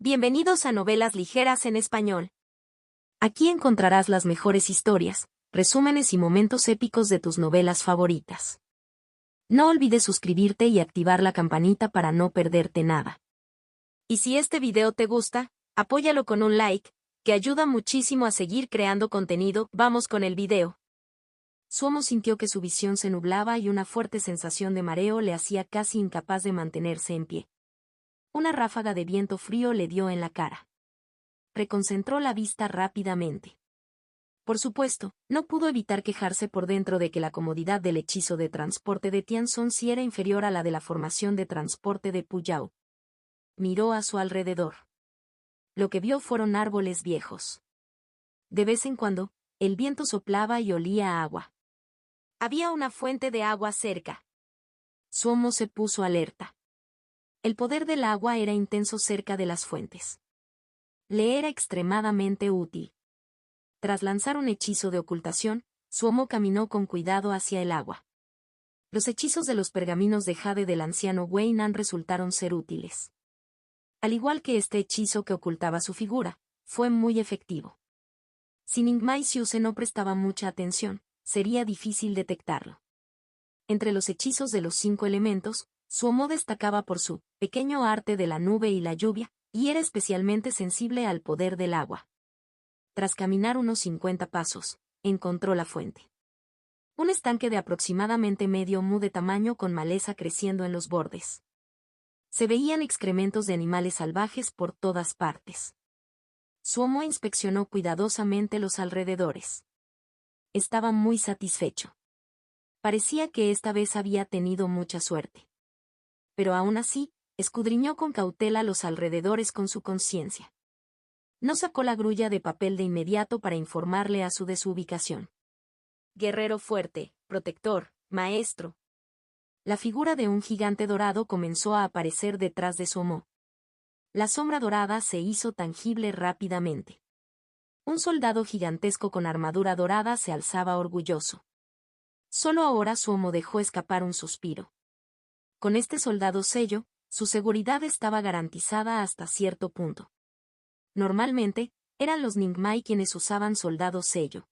Bienvenidos a Novelas Ligeras en Español. Aquí encontrarás las mejores historias, resúmenes y momentos épicos de tus novelas favoritas. No olvides suscribirte y activar la campanita para no perderte nada. Y si este video te gusta, apóyalo con un like, que ayuda muchísimo a seguir creando contenido. Vamos con el video. Suomo sintió que su visión se nublaba y una fuerte sensación de mareo le hacía casi incapaz de mantenerse en pie. Una ráfaga de viento frío le dio en la cara. Reconcentró la vista rápidamente. Por supuesto, no pudo evitar quejarse por dentro de que la comodidad del hechizo de transporte de Tianzong sí era inferior a la de la formación de transporte de Puyao. Miró a su alrededor. Lo que vio fueron árboles viejos. De vez en cuando, el viento soplaba y olía a agua. Había una fuente de agua cerca. Suomo se puso alerta. El poder del agua era intenso cerca de las fuentes. Le era extremadamente útil. Tras lanzar un hechizo de ocultación, Suomo caminó con cuidado hacia el agua. Los hechizos de los pergaminos de jade del anciano Wei Nan resultaron ser útiles. Al igual que este hechizo que ocultaba su figura, fue muy efectivo. Si Ningmai Xiuse no prestaba mucha atención, sería difícil detectarlo. Entre los hechizos de los 5 elementos, Suomo destacaba por su pequeño arte de la nube y la lluvia, y era especialmente sensible al poder del agua. Tras caminar unos 50 pasos, encontró la fuente. Un estanque de aproximadamente medio mu de tamaño con maleza creciendo en los bordes. Se veían excrementos de animales salvajes por todas partes. Suomo inspeccionó cuidadosamente los alrededores. Estaba muy satisfecho. Parecía que esta vez había tenido mucha suerte. Pero aún así, escudriñó con cautela los alrededores con su conciencia. No sacó la grulla de papel de inmediato para informarle a su de su ubicación. Guerrero fuerte, protector, maestro. La figura de un gigante dorado comenzó a aparecer detrás de Suomo. La sombra dorada se hizo tangible rápidamente. Un soldado gigantesco con armadura dorada se alzaba orgulloso. Solo ahora Suomo dejó escapar un suspiro. Con este soldado sello, su seguridad estaba garantizada hasta cierto punto. Normalmente, eran los Ningmai quienes usaban soldados sello.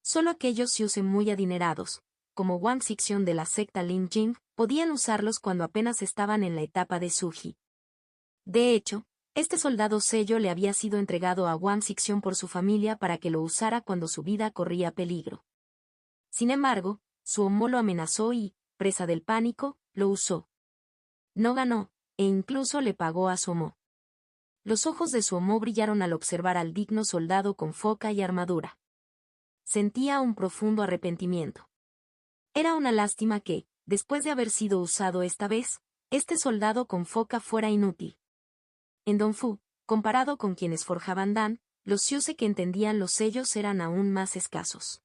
Solo aquellos Xiuse muy adinerados, como Wang Xixiong de la secta Lin Jing, podían usarlos cuando apenas estaban en la etapa de Suji. De hecho, este soldado sello le había sido entregado a Wang Xixiong por su familia para que lo usara cuando su vida corría peligro. Sin embargo, Suomo lo amenazó y, presa del pánico, lo usó. No ganó, e incluso le pagó a Suomo. Los ojos de Suomo brillaron al observar al digno soldado con foca y armadura. Sentía un profundo arrepentimiento. Era una lástima que, después de haber sido usado esta vez, este soldado con foca fuera inútil. En Dongfu, comparado con quienes forjaban Dan, los Xiuse que entendían los sellos eran aún más escasos.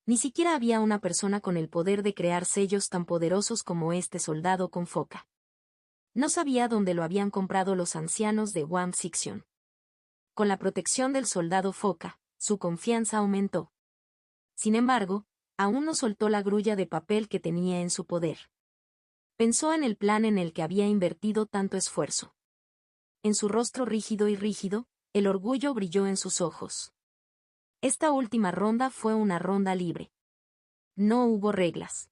Ni siquiera había una persona con el poder de crear sellos tan poderosos como este soldado con foca. No sabía dónde lo habían comprado los ancianos de Wang Xixiong. Con la protección del soldado foca, su confianza aumentó. Sin embargo, aún no soltó la grulla de papel que tenía en su poder. Pensó en el plan en el que había invertido tanto esfuerzo. En su rostro rígido, el orgullo brilló en sus ojos. Esta última ronda fue una ronda libre. No hubo reglas.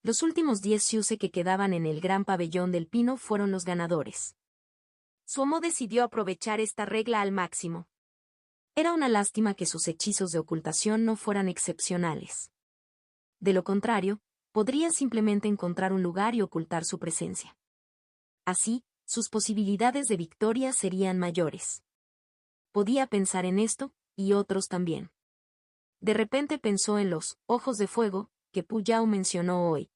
Los últimos 10 Xiuse que quedaban en el gran pabellón del pino fueron los ganadores. Suomo decidió aprovechar esta regla al máximo. Era una lástima que sus hechizos de ocultación no fueran excepcionales. De lo contrario, podría simplemente encontrar un lugar y ocultar su presencia. Así, sus posibilidades de victoria serían mayores. Podía pensar en esto, y otros también. De repente pensó en los ojos de fuego que Puyao mencionó hoy.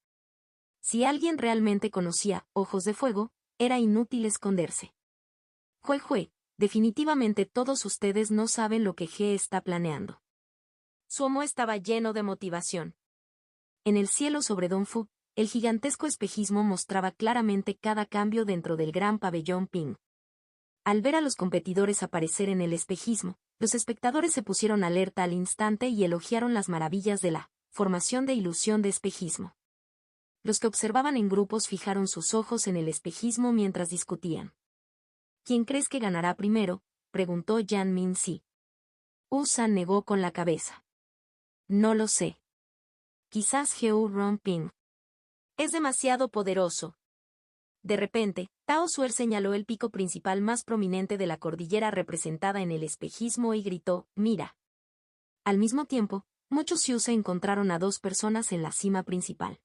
Si alguien realmente conocía ojos de fuego, era inútil esconderse. Jue, definitivamente todos ustedes no saben lo que Ge está planeando. Suomo estaba lleno de motivación. En el cielo sobre Dongfu, el gigantesco espejismo mostraba claramente cada cambio dentro del gran pabellón Ping. Al ver a los competidores aparecer en el espejismo, los espectadores se pusieron alerta al instante y elogiaron las maravillas de la formación de ilusión de espejismo. Los que observaban en grupos fijaron sus ojos en el espejismo mientras discutían. ¿Quién crees que ganará primero?, preguntó Yan Min-si. San negó con la cabeza. No lo sé. Quizás Heu Ronping. Es demasiado poderoso. De repente, Tao Suer señaló el pico principal más prominente de la cordillera representada en el espejismo y gritó, «¡Mira!». Al mismo tiempo, muchos Xiu se encontraron a dos personas en la cima principal.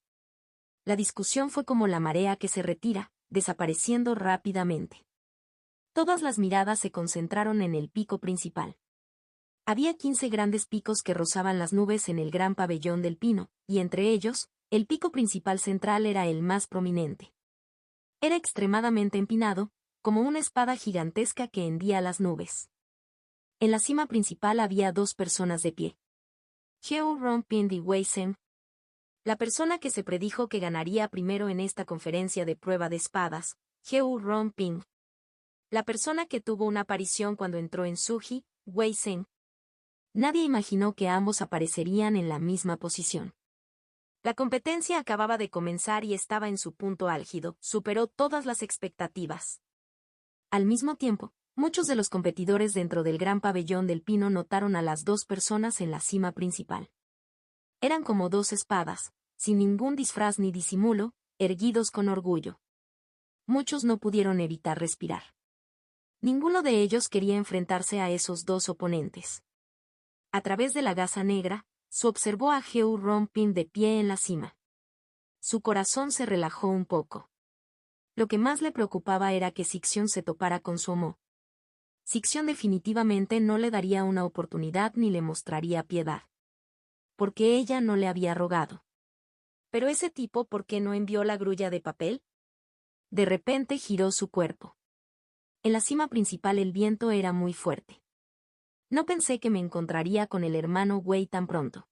La discusión fue como la marea que se retira, desapareciendo rápidamente. Todas las miradas se concentraron en el pico principal. Había 15 grandes picos que rozaban las nubes en el gran pabellón del pino, y entre ellos, el pico principal central era el más prominente. Era extremadamente empinado, como una espada gigantesca que hendía las nubes. En la cima principal había dos personas de pie. Heu Ronping y Wei Zhen. La persona que se predijo que ganaría primero en esta conferencia de prueba de espadas, Heu Ronping. La persona que tuvo una aparición cuando entró en Suji, Wei Zhen. Nadie imaginó que ambos aparecerían en la misma posición. La competencia acababa de comenzar y estaba en su punto álgido, superó todas las expectativas. Al mismo tiempo, muchos de los competidores dentro del gran pabellón del pino notaron a las dos personas en la cima principal. Eran como dos espadas, sin ningún disfraz ni disimulo, erguidos con orgullo. Muchos no pudieron evitar respirar. Ninguno de ellos quería enfrentarse a esos dos oponentes. A través de la gasa negra, Su observó a Heu Ronping de pie en la cima. Su corazón se relajó un poco. Lo que más le preocupaba era que Sixion se topara con su Omo. Sixion definitivamente no le daría una oportunidad ni le mostraría piedad. Porque ella no le había rogado. ¿Pero ese tipo por qué no envió la grulla de papel? De repente giró su cuerpo. En la cima principal el viento era muy fuerte. No pensé que me encontraría con el hermano Wei tan pronto.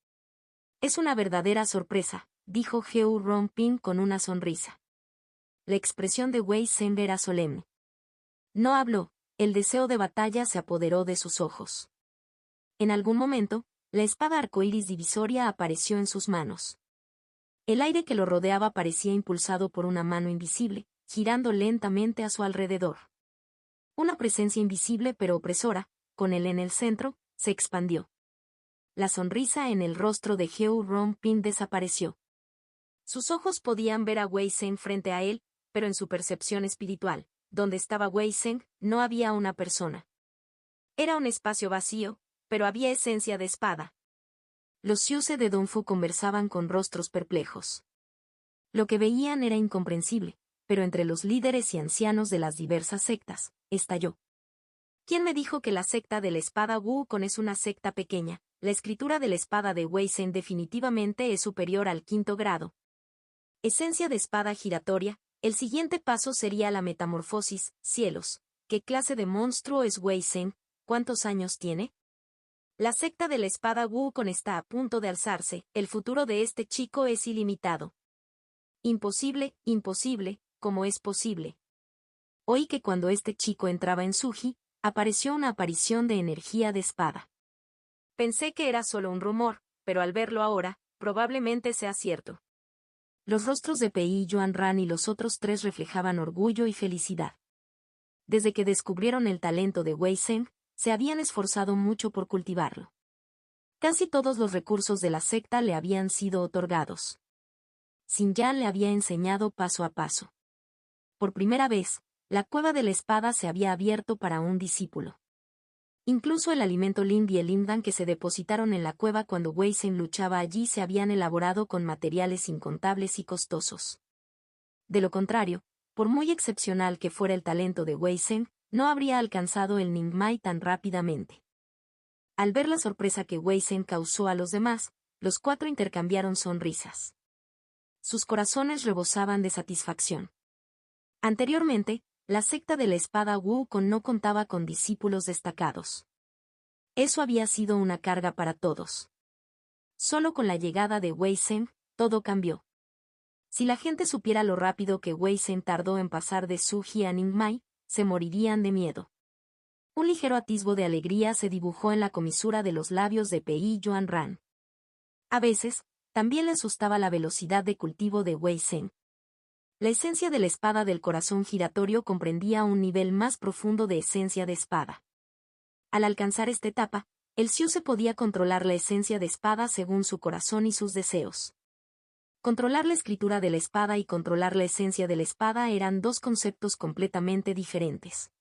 Es una verdadera sorpresa, dijo Heu Ronping con una sonrisa. La expresión de Wei Zhen era solemne. No habló, el deseo de batalla se apoderó de sus ojos. En algún momento, la espada arcoíris divisoria apareció en sus manos. El aire que lo rodeaba parecía impulsado por una mano invisible, girando lentamente a su alrededor. Una presencia invisible pero opresora, con él en el centro, se expandió. La sonrisa en el rostro de Heu Ronping desapareció. Sus ojos podían ver a Wei Zhen frente a él, pero en su percepción espiritual, donde estaba Wei Zhen, no había una persona. Era un espacio vacío, pero había esencia de espada. Los Xiuse de Dongfu conversaban con rostros perplejos. Lo que veían era incomprensible, pero entre los líderes y ancianos de las diversas sectas, estalló. ¿Quién me dijo que la secta de la espada Wukong es una secta pequeña? La escritura de la espada de Wei Zhen definitivamente es superior al 5º grado. Esencia de espada giratoria, el siguiente paso sería la metamorfosis, cielos. ¿Qué clase de monstruo es Wei Zhen? ¿Cuántos años tiene? La secta de la espada Wukong está a punto de alzarse, el futuro de este chico es ilimitado. Imposible, imposible, ¿cómo es posible? Oí que cuando este chico entraba en Suji, apareció una aparición de energía de espada. Pensé que era solo un rumor, pero al verlo ahora, probablemente sea cierto. Los rostros de Pei Yuanran y los otros tres reflejaban orgullo y felicidad. Desde que descubrieron el talento de Wei Zhen, se habían esforzado mucho por cultivarlo. Casi todos los recursos de la secta le habían sido otorgados. Xin Yan le había enseñado paso a paso. Por primera vez, la cueva de la espada se había abierto para un discípulo. Incluso el alimento Ling y el Limdan que se depositaron en la cueva cuando Wei Zhen luchaba allí se habían elaborado con materiales incontables y costosos. De lo contrario, por muy excepcional que fuera el talento de Wei Zhen, no habría alcanzado el Ningmai tan rápidamente. Al ver la sorpresa que Wei Zhen causó a los demás, los cuatro intercambiaron sonrisas. Sus corazones rebosaban de satisfacción. Anteriormente, la secta de la espada Wukong no contaba con discípulos destacados. Eso había sido una carga para todos. Solo con la llegada de Wei Zhen, todo cambió. Si la gente supiera lo rápido que Wei Zhen tardó en pasar de Suji a Ningmai, se morirían de miedo. Un ligero atisbo de alegría se dibujó en la comisura de los labios de Pei Yuanran. A veces, también le asustaba la velocidad de cultivo de Wei Zhen. La esencia de la espada del corazón giratorio comprendía un nivel más profundo de esencia de espada. Al alcanzar esta etapa, el Syuse podía controlar la esencia de espada según su corazón y sus deseos. Controlar la escritura de la espada y controlar la esencia de la espada eran dos conceptos completamente diferentes.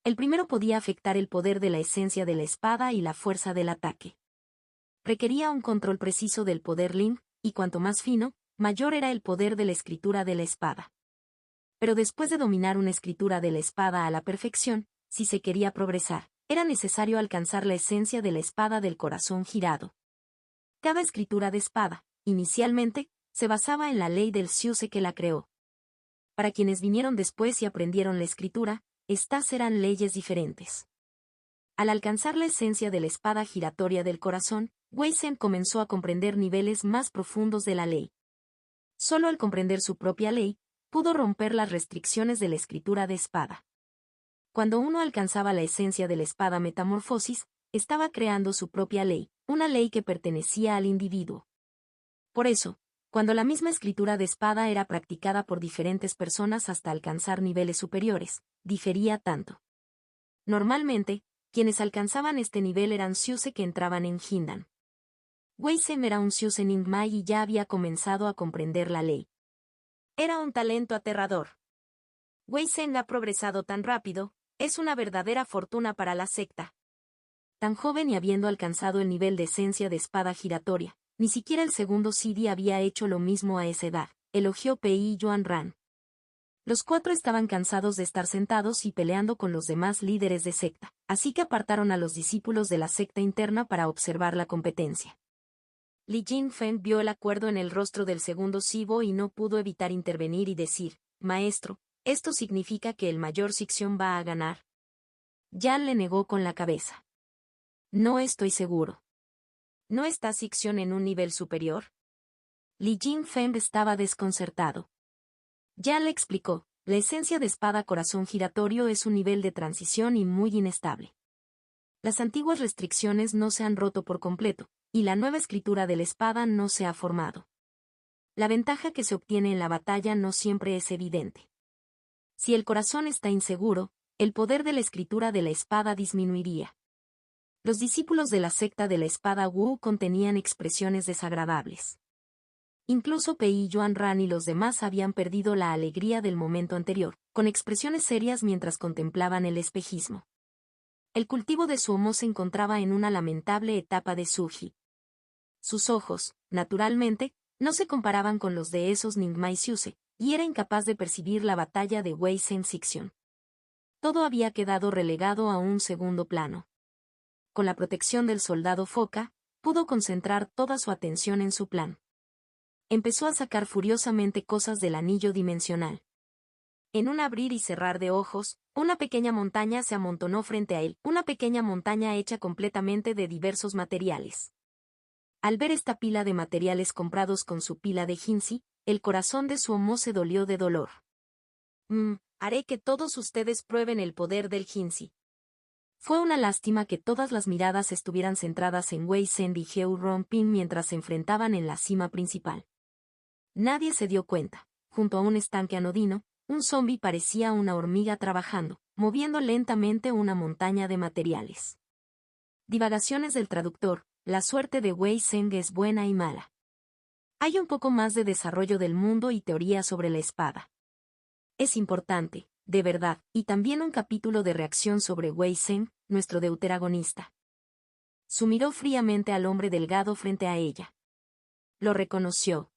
El primero podía afectar el poder de la esencia de la espada y la fuerza del ataque. Requería un control preciso del poder Ling, y cuanto más fino, mayor era el poder de la escritura de la espada. Pero después de dominar una escritura de la espada a la perfección, si se quería progresar, era necesario alcanzar la esencia de la espada del corazón girado. Cada escritura de espada, inicialmente, se basaba en la ley del Syuse que la creó. Para quienes vinieron después y aprendieron la escritura, estas eran leyes diferentes. Al alcanzar la esencia de la espada giratoria del corazón, Wei Zhen comenzó a comprender niveles más profundos de la ley. Solo al comprender su propia ley, pudo romper las restricciones de la escritura de espada. Cuando uno alcanzaba la esencia de la espada metamorfosis, estaba creando su propia ley, una ley que pertenecía al individuo. Por eso, cuando la misma escritura de espada era practicada por diferentes personas hasta alcanzar niveles superiores, difería tanto. Normalmente, quienes alcanzaban este nivel eran Syuse que entraban en Hindan. Wei Zhen era un Syuse Ningmai y ya había comenzado a comprender la ley. Era un talento aterrador. Wei Zhen ha progresado tan rápido, es una verdadera fortuna para la secta. Tan joven y habiendo alcanzado el nivel de esencia de espada giratoria, ni siquiera el segundo Sidi había hecho lo mismo a esa edad, elogió Pei Yuanran. Los cuatro estaban cansados de estar sentados y peleando con los demás líderes de secta, así que apartaron a los discípulos de la secta interna para observar la competencia. Li Jingfeng vio el acuerdo en el rostro del segundo Sibo y no pudo evitar intervenir y decir, «Maestro, ¿esto significa que el mayor Sixion va a ganar?» Yan le negó con la cabeza. «No estoy seguro». ¿No está Sixion en un nivel superior? Li Jingfeng estaba desconcertado. Yan le explicó, la esencia de espada corazón giratorio es un nivel de transición y muy inestable. Las antiguas restricciones no se han roto por completo, y la nueva escritura de la espada no se ha formado. La ventaja que se obtiene en la batalla no siempre es evidente. Si el corazón está inseguro, el poder de la escritura de la espada disminuiría. Los discípulos de la secta de la espada Wu contenían expresiones desagradables. Incluso Pei Yuanran y los demás habían perdido la alegría del momento anterior, con expresiones serias mientras contemplaban el espejismo. El cultivo de Suomo se encontraba en una lamentable etapa de Suji. Sus ojos, naturalmente, no se comparaban con los de esos Ningmai Syuse, y era incapaz de percibir la batalla de Wei Zhen Sixion. Todo había quedado relegado a un segundo plano. Con la protección del soldado Foca, pudo concentrar toda su atención en su plan. Empezó a sacar furiosamente cosas del anillo dimensional. En un abrir y cerrar de ojos, una pequeña montaña se amontonó frente a él, una pequeña montaña hecha completamente de diversos materiales. Al ver esta pila de materiales comprados con su pila de Jinsi, el corazón de Suomo se dolió de dolor. Haré que todos ustedes prueben el poder del Jinsi. Fue una lástima que todas las miradas estuvieran centradas en Wei Zhen y Heu Ronpin mientras se enfrentaban en la cima principal. Nadie se dio cuenta. Junto a un estanque anodino, un zombi parecía una hormiga trabajando, moviendo lentamente una montaña de materiales. Divagaciones del traductor, la suerte de Wei Zhen es buena y mala. Hay un poco más de desarrollo del mundo y teoría sobre la espada. Es importante, de verdad, y también un capítulo de reacción sobre Wei Zhen, nuestro deuteragonista. Su miró fríamente al hombre delgado frente a ella. Lo reconoció.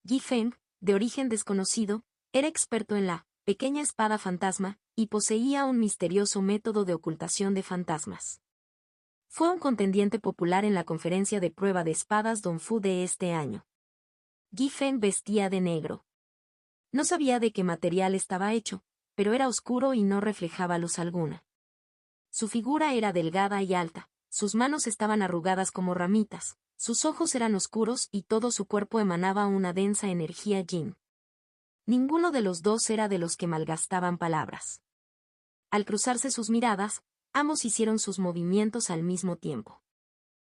Yi Feng, de origen desconocido, era experto en la pequeña espada fantasma, y poseía un misterioso método de ocultación de fantasmas. Fue un contendiente popular en la conferencia de prueba de espadas Dongfu de este año. Yi Feng vestía de negro. No sabía de qué material estaba hecho, pero era oscuro y no reflejaba luz alguna. Su figura era delgada y alta, sus manos estaban arrugadas como ramitas, sus ojos eran oscuros y todo su cuerpo emanaba una densa energía yin. Ninguno de los dos era de los que malgastaban palabras. Al cruzarse sus miradas, ambos hicieron sus movimientos al mismo tiempo.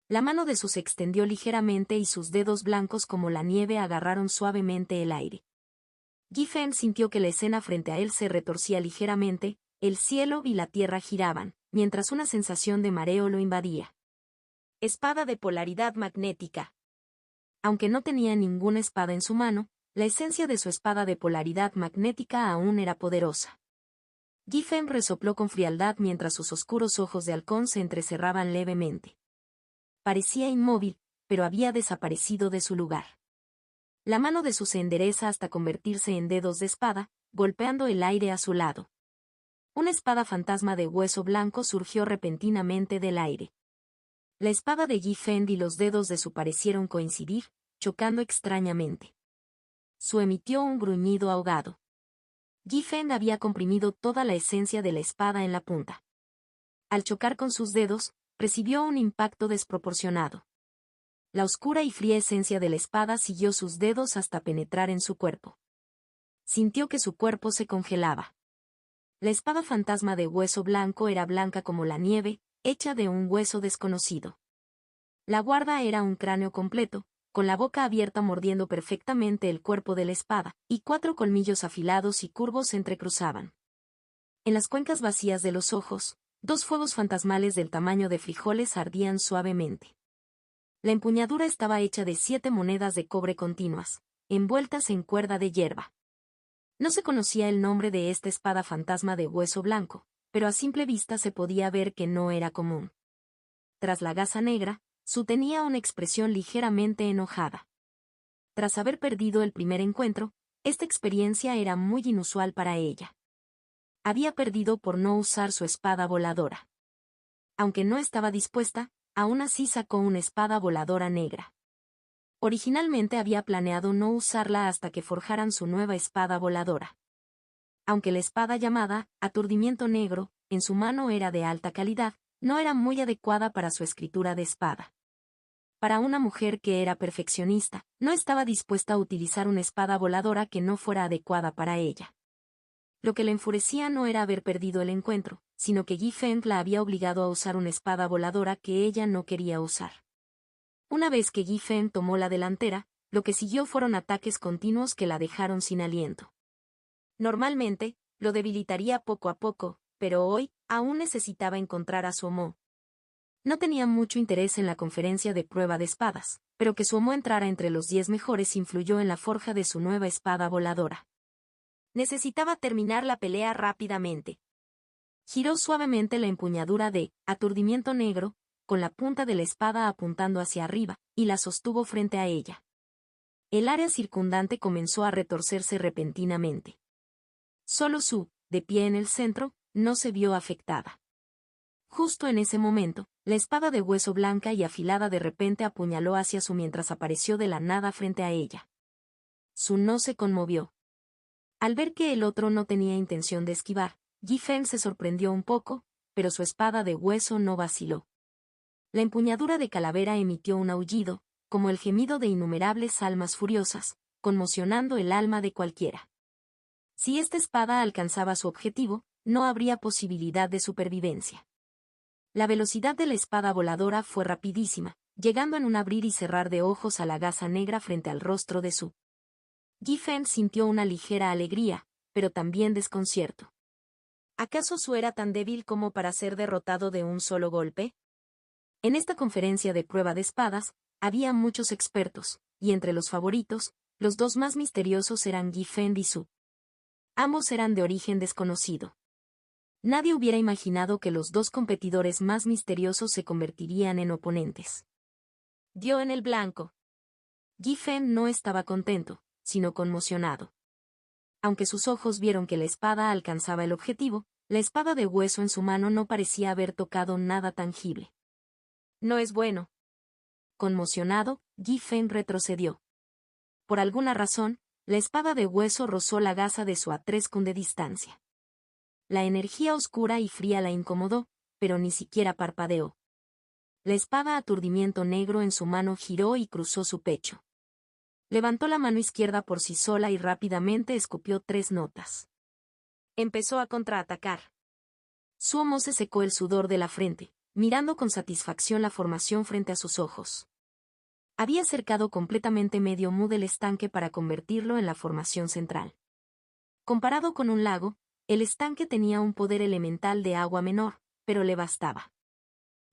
La mano de Su se extendió ligeramente y sus dedos blancos como la nieve agarraron suavemente el aire. Yi Fen sintió que la escena frente a él se retorcía ligeramente, el cielo y la tierra giraban, mientras una sensación de mareo lo invadía. Espada de polaridad magnética. Aunque no tenía ninguna espada en su mano, la esencia de su espada de polaridad magnética aún era poderosa. Yi Fen resopló con frialdad mientras sus oscuros ojos de halcón se entrecerraban levemente. Parecía inmóvil, pero había desaparecido de su lugar. La mano de Su se endereza hasta convertirse en dedos de espada, golpeando el aire a su lado. Una espada fantasma de hueso blanco surgió repentinamente del aire. La espada de Yi Fen y los dedos de Su parecieron coincidir, chocando extrañamente. Su emitió un gruñido ahogado. Yi Fen había comprimido toda la esencia de la espada en la punta. Al chocar con sus dedos, recibió un impacto desproporcionado. La oscura y fría esencia de la espada siguió sus dedos hasta penetrar en su cuerpo. Sintió que su cuerpo se congelaba. La espada fantasma de hueso blanco era blanca como la nieve, hecha de un hueso desconocido. La guarda era un cráneo completo, con la boca abierta mordiendo perfectamente el cuerpo de la espada, y 4 colmillos afilados y curvos se entrecruzaban. En las cuencas vacías de los ojos, 2 fuegos fantasmales del tamaño de frijoles ardían suavemente. La empuñadura estaba hecha de 7 monedas de cobre continuas, envueltas en cuerda de hierba. No se conocía el nombre de esta espada fantasma de hueso blanco, pero a simple vista se podía ver que no era común. Tras la gasa negra, Su tenía una expresión ligeramente enojada. Tras haber perdido el primer encuentro, esta experiencia era muy inusual para ella. Había perdido por no usar su espada voladora. Aunque no estaba dispuesta, aún así sacó una espada voladora negra. Originalmente había planeado no usarla hasta que forjaran su nueva espada voladora. Aunque la espada llamada Aturdimiento Negro, en su mano era de alta calidad, no era muy adecuada para su escritura de espada. Para una mujer que era perfeccionista, no estaba dispuesta a utilizar una espada voladora que no fuera adecuada para ella. Lo que le enfurecía no era haber perdido el encuentro, sino que Yi Fen la había obligado a usar una espada voladora que ella no quería usar. Una vez que Yi Fen tomó la delantera, lo que siguió fueron ataques continuos que la dejaron sin aliento. Normalmente, lo debilitaría poco a poco, pero hoy, aún necesitaba encontrar a Su Mo. No tenía mucho interés en la conferencia de prueba de espadas, pero que Su Mo entrara entre los 10 mejores influyó en la forja de su nueva espada voladora. Necesitaba terminar la pelea rápidamente. Giró suavemente la empuñadura de Aturdimiento Negro, con la punta de la espada apuntando hacia arriba, y la sostuvo frente a ella. El área circundante comenzó a retorcerse repentinamente. Solo Su, de pie en el centro, no se vio afectada. Justo en ese momento, la espada de hueso blanca y afilada de repente apuñaló hacia Su mientras apareció de la nada frente a ella. Su no se conmovió. Al ver que el otro no tenía intención de esquivar, Yi Fen se sorprendió un poco, pero su espada de hueso no vaciló. La empuñadura de calavera emitió un aullido, como el gemido de innumerables almas furiosas, conmocionando el alma de cualquiera. Si esta espada alcanzaba su objetivo, no habría posibilidad de supervivencia. La velocidad de la espada voladora fue rapidísima, llegando en un abrir y cerrar de ojos a la gasa negra frente al rostro de Su. Yi Fen sintió una ligera alegría, pero también desconcierto. ¿Acaso Su era tan débil como para ser derrotado de un solo golpe? En esta conferencia de prueba de espadas, había muchos expertos, y entre los favoritos, los 2 más misteriosos eran Yi Fen y Su. Ambos eran de origen desconocido. Nadie hubiera imaginado que los 2 competidores más misteriosos se convertirían en oponentes. Dio en el blanco. Yi Fen no estaba contento, sino conmocionado. Aunque sus ojos vieron que la espada alcanzaba el objetivo, la espada de hueso en su mano no parecía haber tocado nada tangible. No es bueno. Conmocionado, Yi Fen retrocedió. Por alguna razón, la espada de hueso rozó la gasa de Su a 3 kun de distancia. La energía oscura y fría la incomodó, pero ni siquiera parpadeó. La espada Aturdimiento Negro en su mano giró y cruzó su pecho. Levantó la mano izquierda por sí sola y rápidamente escupió 3 notas. Empezó a contraatacar. Su Mo se secó el sudor de la frente, mirando con satisfacción la formación frente a sus ojos. Había cercado completamente medio mu del estanque para convertirlo en la formación central. Comparado con un lago, el estanque tenía un poder elemental de agua menor, pero le bastaba.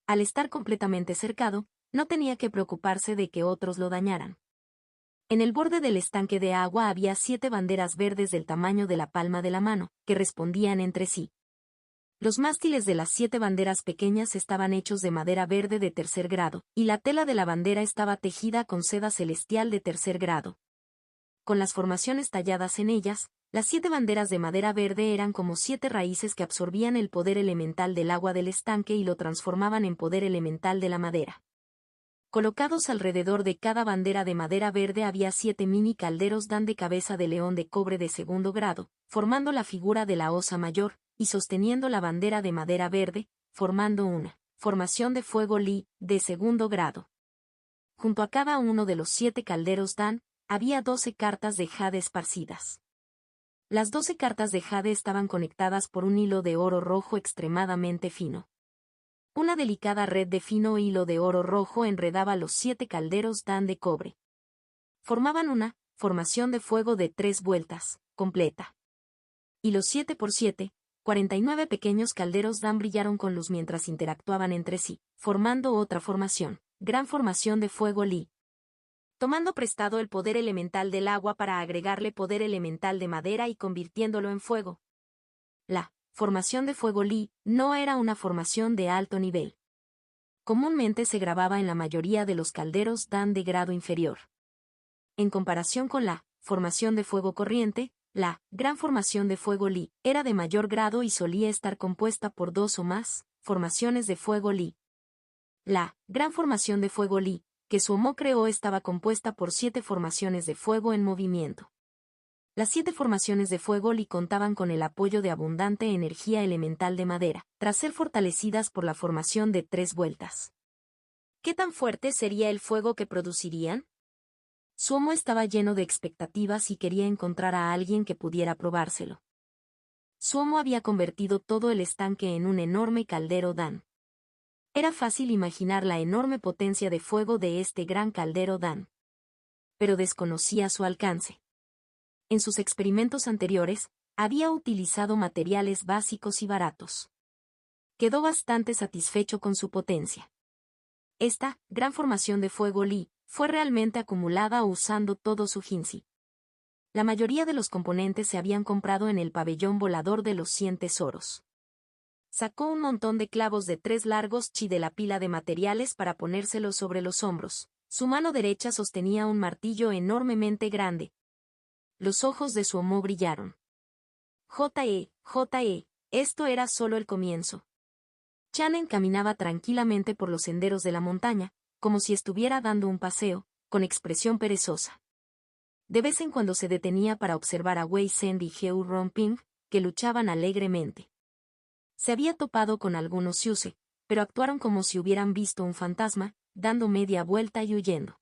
Al estar completamente cercado, no tenía que preocuparse de que otros lo dañaran. En el borde del estanque de agua había 7 banderas verdes del tamaño de la palma de la mano, que respondían entre sí. Los mástiles de las 7 banderas pequeñas estaban hechos de madera verde de tercer grado, y la tela de la bandera estaba tejida con seda celestial de tercer grado. Con las formaciones talladas en ellas, las 7 banderas de madera verde eran como 7 raíces que absorbían el poder elemental del agua del estanque y lo transformaban en poder elemental de la madera. Colocados alrededor de cada bandera de madera verde había 7 mini calderos dan de cabeza de león de cobre de segundo grado, formando la figura de la osa mayor, y sosteniendo la bandera de madera verde, formando una formación de fuego Li, de segundo grado. Junto a cada uno de los 7 calderos dan, había 12 cartas de jade esparcidas. Las 12 cartas de jade estaban conectadas por un hilo de oro rojo extremadamente fino. Una delicada red de fino hilo de oro rojo enredaba los 7 calderos dan de cobre. Formaban una formación de fuego de 3 vueltas, completa. Y los 7 por 7, 49 pequeños calderos dan brillaron con luz mientras interactuaban entre sí, formando otra formación, gran formación de fuego Li. Tomando prestado el poder elemental del agua para agregarle poder elemental de madera y convirtiéndolo en fuego. La formación de fuego Li no era una formación de alto nivel. Comúnmente se grababa en la mayoría de los calderos dan de grado inferior. En comparación con la formación de fuego corriente, la gran formación de fuego Li era de mayor grado y solía estar compuesta por 2 o más formaciones de fuego Li. La gran formación de fuego Li, que Suomo creó, estaba compuesta por 7 formaciones de fuego en movimiento. Las 7 formaciones de fuego Li contaban con el apoyo de abundante energía elemental de madera, tras ser fortalecidas por la formación de 3 vueltas. ¿Qué tan fuerte sería el fuego que producirían? Suomo estaba lleno de expectativas y quería encontrar a alguien que pudiera probárselo. Suomo había convertido todo el estanque en un enorme caldero Dan. Era fácil imaginar la enorme potencia de fuego de este gran caldero Dan. Pero desconocía su alcance. En sus experimentos anteriores, había utilizado materiales básicos y baratos. Quedó bastante satisfecho con su potencia. Esta gran formación de fuego Li fue realmente acumulada usando todo su Jinsi. La mayoría de los componentes se habían comprado en el pabellón volador de los 100 tesoros. Sacó un montón de clavos de 3 largos chi de la pila de materiales para ponérselos sobre los hombros. Su mano derecha sostenía un martillo enormemente grande. Los ojos de Suomo brillaron. Esto era solo el comienzo. Chanen caminaba tranquilamente por los senderos de la montaña, como si estuviera dando un paseo, con expresión perezosa. De vez en cuando se detenía para observar a Wei Zhen y Heu Ronping, que luchaban alegremente. Se había topado con algunos Siuse, pero actuaron como si hubieran visto un fantasma, dando media vuelta y huyendo.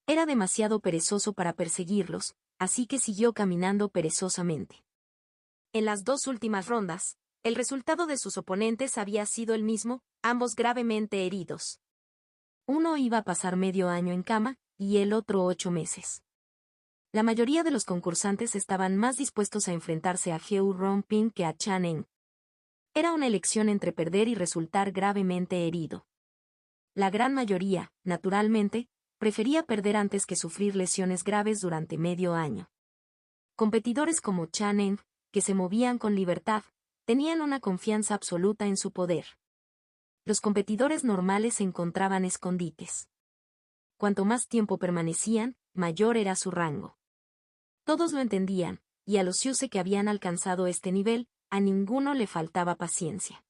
Era demasiado perezoso para perseguirlos, así que siguió caminando perezosamente. En las 2 últimas rondas, el resultado de sus oponentes había sido el mismo, ambos gravemente heridos. Uno iba a pasar medio año en cama, y el otro 8 meses. La mayoría de los concursantes estaban más dispuestos a enfrentarse a Heu Ronping que a Chanen. Era una elección entre perder y resultar gravemente herido. La gran mayoría, naturalmente, prefería perder antes que sufrir lesiones graves durante medio año. Competidores como Chanen, que se movían con libertad, tenían una confianza absoluta en su poder. Los competidores normales encontraban escondites. Cuanto más tiempo permanecían, mayor era su rango. Todos lo entendían, y a los Siuse que habían alcanzado este nivel, a ninguno le faltaba paciencia.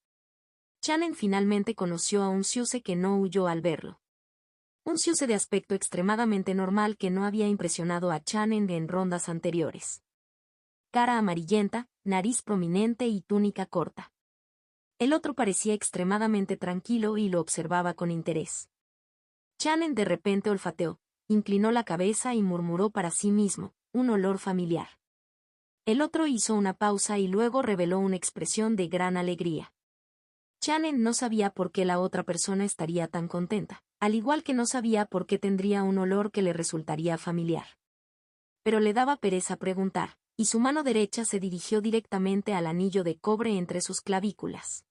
Chanen finalmente conoció a un Siuse que no huyó al verlo. Un Siuse de aspecto extremadamente normal que no había impresionado a Chanen en rondas anteriores. Cara amarillenta, nariz prominente y túnica corta. El otro parecía extremadamente tranquilo y lo observaba con interés. Chanen de repente olfateó, inclinó la cabeza y murmuró para sí mismo, un olor familiar. El otro hizo una pausa y luego reveló una expresión de gran alegría. Chanen no sabía por qué la otra persona estaría tan contenta, al igual que no sabía por qué tendría un olor que le resultaría familiar. Pero le daba pereza preguntar, y su mano derecha se dirigió directamente al anillo de cobre entre sus clavículas.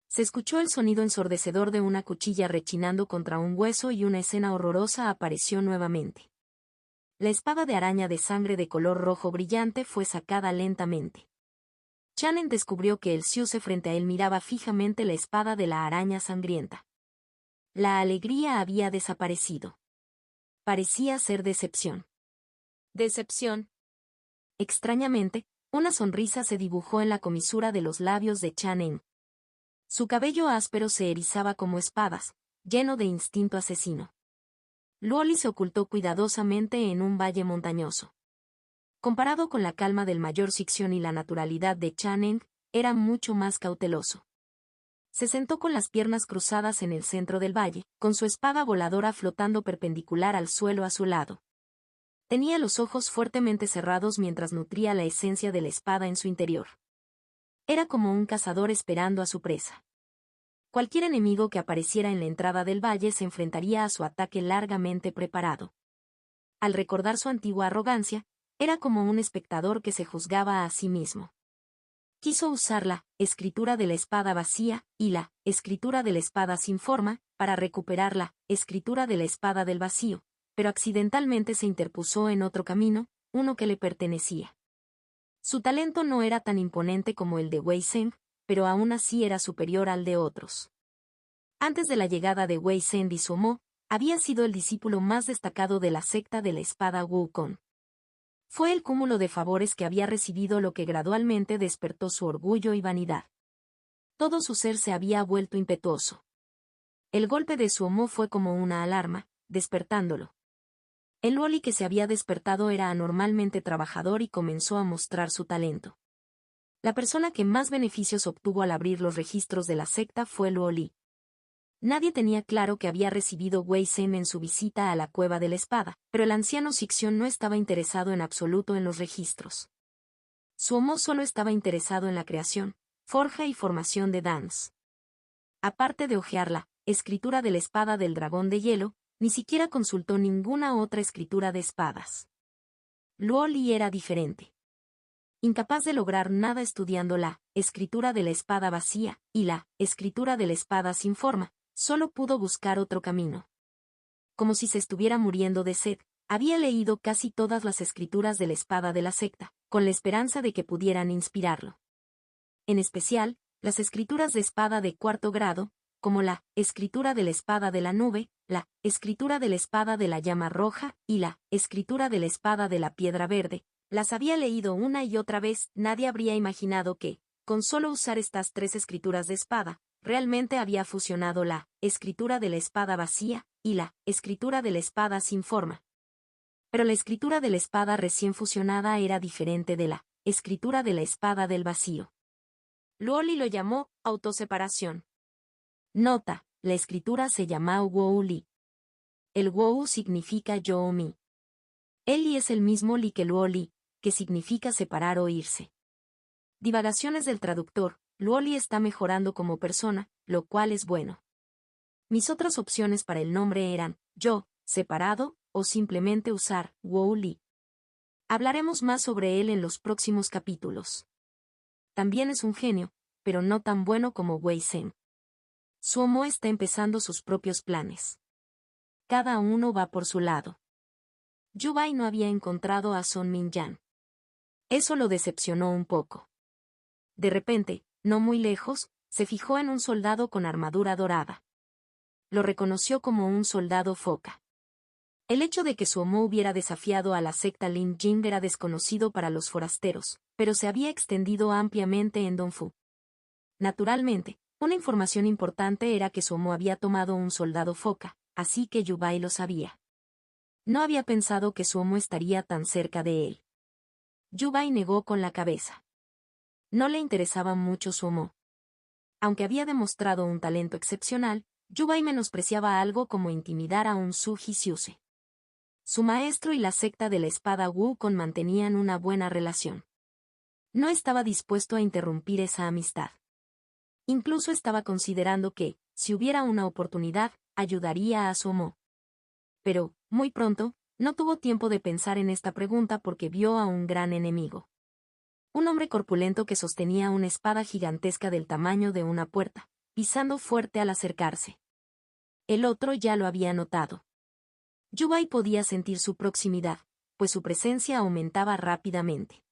Se escuchó el sonido ensordecedor de una cuchilla rechinando contra un hueso y una escena horrorosa apareció nuevamente. La espada de araña de sangre de color rojo brillante fue sacada lentamente. Shannon descubrió que el Siuce frente a él miraba fijamente la espada de la araña sangrienta. La alegría había desaparecido. Parecía ser decepción. Decepción. Extrañamente, una sonrisa se dibujó en la comisura de los labios de Shannon. Su cabello áspero se erizaba como espadas, lleno de instinto asesino. Luoli se ocultó cuidadosamente en un valle montañoso. Comparado con la calma del mayor Sixion y la naturalidad de Shannon, era mucho más cauteloso. Se sentó con las piernas cruzadas en el centro del valle, con su espada voladora flotando perpendicular al suelo a su lado. Tenía los ojos fuertemente cerrados mientras nutría la esencia de la espada en su interior. Era como un cazador esperando a su presa. Cualquier enemigo que apareciera en la entrada del valle se enfrentaría a su ataque largamente preparado. Al recordar su antigua arrogancia, era como un espectador que se juzgaba a sí mismo. Quiso usar la escritura de la espada vacía y la escritura de la espada sin forma para recuperar la escritura de la espada del vacío, pero accidentalmente se interpuso en otro camino, uno que le pertenecía. Su talento no era tan imponente como el de Wei Zheng, pero aún así era superior al de otros. Antes de la llegada de Wei Zheng y Sumo, había sido el discípulo más destacado de la secta de la espada Wukong. Fue el cúmulo de favores que había recibido lo que gradualmente despertó su orgullo y vanidad. Todo su ser se había vuelto impetuoso. El golpe de Sumo fue como una alarma, despertándolo. El Luoli que se había despertado era anormalmente trabajador y comenzó a mostrar su talento. La persona que más beneficios obtuvo al abrir los registros de la secta fue Luoli. Nadie tenía claro que había recibido Wei Zheng en su visita a la Cueva de la Espada, pero el anciano Sixion no estaba interesado en absoluto en los registros. Sumo solo estaba interesado en la creación, forja y formación de Dance. Aparte de hojear la escritura de la espada del dragón de hielo, ni siquiera consultó ninguna otra escritura de espadas. Luoli era diferente. Incapaz de lograr nada estudiando la escritura de la espada vacía y la escritura de la espada sin forma, solo pudo buscar otro camino. Como si se estuviera muriendo de sed, había leído casi todas las escrituras de la espada de la secta, con la esperanza de que pudieran inspirarlo. En especial, las escrituras de espada de cuarto grado, como la escritura de la espada de la nube, la escritura de la espada de la llama roja y la escritura de la espada de la piedra verde, las había leído una y otra vez. Nadie habría imaginado que, con solo usar estas tres escrituras de espada, realmente había fusionado la escritura de la espada vacía y la escritura de la espada sin forma. Pero la escritura de la espada recién fusionada era diferente de la escritura de la espada del vacío. Luoli lo llamó autoseparación. Nota: la escritura se llama Wou Li. El Wou significa yo o mí. El Li es el mismo Li que Luoli, que significa separar o irse. Divagaciones del traductor: Luoli está mejorando como persona, lo cual es bueno. Mis otras opciones para el nombre eran yo, separado, o simplemente usar Wou Li. Hablaremos más sobre él en los próximos capítulos. También es un genio, pero no tan bueno como Wei Zheng. Sumo está empezando sus propios planes. Cada uno va por su lado. Yu Bai no había encontrado a Sun Minyan. Eso lo decepcionó un poco. De repente, no muy lejos, se fijó en un soldado con armadura dorada. Lo reconoció como un soldado foca. El hecho de que Sumo hubiera desafiado a la secta Lin Jing era desconocido para los forasteros, pero se había extendido ampliamente en Dongfu. Naturalmente, una información importante era que Sumo había tomado un soldado foca, así que Yu Bai lo sabía. No había pensado que Sumo estaría tan cerca de él. Yu Bai negó con la cabeza. No le interesaba mucho Sumo. Aunque había demostrado un talento excepcional, Yu Bai menospreciaba algo como intimidar a un Suji Siuse. Su maestro y la secta de la espada Wukong mantenían una buena relación. No estaba dispuesto a interrumpir esa amistad. Incluso estaba considerando que, si hubiera una oportunidad, ayudaría a Sumo. Pero, muy pronto, No tuvo tiempo de pensar en esta pregunta porque vio a un gran enemigo. Un hombre corpulento que sostenía una espada gigantesca del tamaño de una puerta, pisando fuerte al acercarse. El otro ya lo había notado. Yu Bai podía sentir su proximidad, pues su presencia aumentaba rápidamente.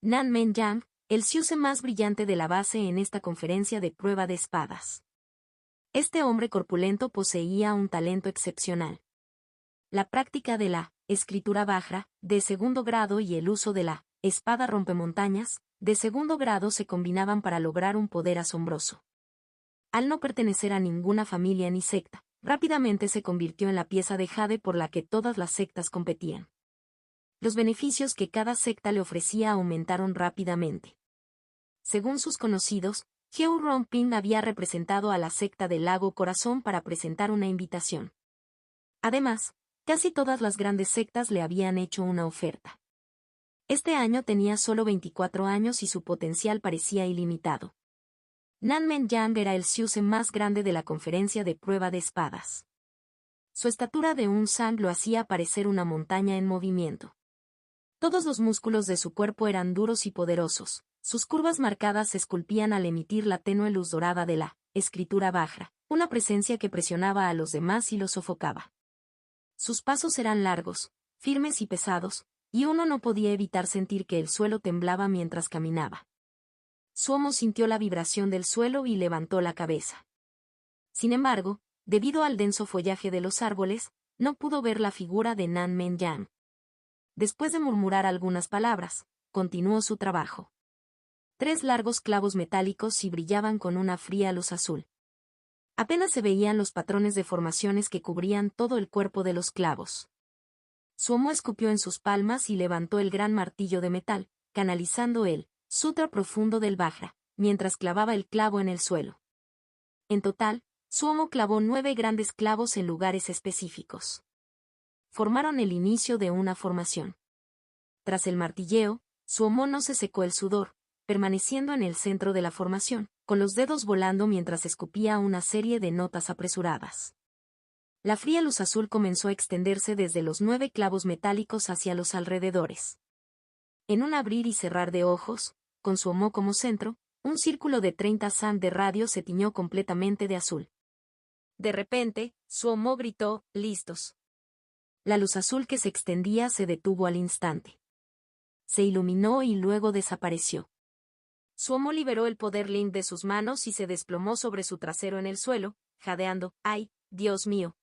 Nan Men Yang, el ciuse más brillante de la base en esta conferencia de prueba de espadas. Este hombre corpulento poseía un talento excepcional. La práctica de la escritura Vajra, de segundo grado, y el uso de la espada rompemontañas, de segundo grado, se combinaban para lograr un poder asombroso. Al no pertenecer a ninguna familia ni secta, rápidamente se convirtió en la pieza de jade por la que todas las sectas competían. Los beneficios que cada secta le ofrecía aumentaron rápidamente. Según sus conocidos, Heo Ronping había representado a la secta del Lago Corazón para presentar una invitación. Además, casi todas las grandes sectas le habían hecho una oferta. Este año tenía solo 24 años y su potencial parecía ilimitado. Nan Men Yang era el ciuse más grande de la conferencia de prueba de espadas. Su estatura de un san lo hacía parecer una montaña en movimiento. Todos los músculos de su cuerpo eran duros y poderosos, sus curvas marcadas se esculpían al emitir la tenue luz dorada de la escritura Vajra, una presencia que presionaba a los demás y los sofocaba. Sus pasos eran largos, firmes y pesados, y uno no podía evitar sentir que el suelo temblaba mientras caminaba. Suomo sintió la vibración del suelo y levantó la cabeza. Sin embargo, debido al denso follaje de los árboles, no pudo ver la figura de Nan Men Yang. Después de murmurar algunas palabras, continuó su trabajo. 3 largos clavos metálicos y brillaban con una fría luz azul. Apenas se veían los patrones de formaciones que cubrían todo el cuerpo de los clavos. Suomo escupió en sus palmas y levantó el gran martillo de metal, canalizando el sutra profundo del Vajra, mientras clavaba el clavo en el suelo. En total, Suomo clavó 9 grandes clavos en lugares específicos. Formaron el inicio de una formación. Tras el martilleo, Suomo no se secó el sudor, permaneciendo en el centro de la formación, con los dedos volando mientras escupía una serie de notas apresuradas. La fría luz azul comenzó a extenderse desde los 9 clavos metálicos hacia los alrededores. En un abrir y cerrar de ojos, con Suomo como centro, un círculo de 30 san de radio se tiñó completamente de azul. De repente, Suomo gritó, «¡Listos!». La luz azul que se extendía se detuvo al instante. Se iluminó y luego desapareció. Suomo liberó el poder Link de sus manos y se desplomó sobre su trasero en el suelo, jadeando, «¡Ay, Dios mío!».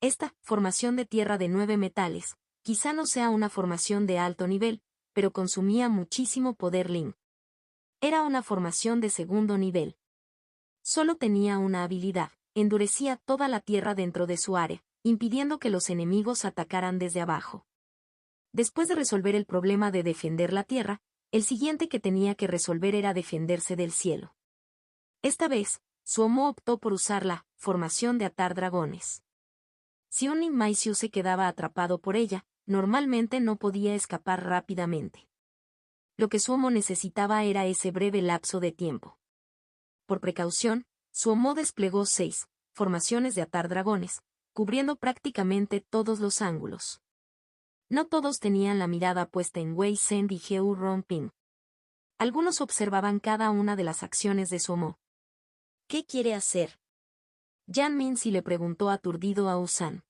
Esta formación de tierra de 9 metales, quizá no sea una formación de alto nivel, pero consumía muchísimo poder Link. Era una formación de segundo nivel. Solo tenía una habilidad, endurecía toda la tierra dentro de su área, impidiendo que los enemigos atacaran desde abajo. Después de resolver el problema de defender la tierra, el siguiente que tenía que resolver era defenderse del cielo. Esta vez, Suomo optó por usar la formación de atar dragones. Si un Ninmaisyu se quedaba atrapado por ella, normalmente no podía escapar rápidamente. Lo que Suomo necesitaba era ese breve lapso de tiempo. Por precaución, Suomo desplegó 6 formaciones de atar dragones, cubriendo prácticamente todos los ángulos. No todos tenían la mirada puesta en Wei Zhen y Heo Ronping. Algunos observaban cada una de las acciones de Suomo. ¿Qué quiere hacer?, Yan Minzi le preguntó aturdido a Usan.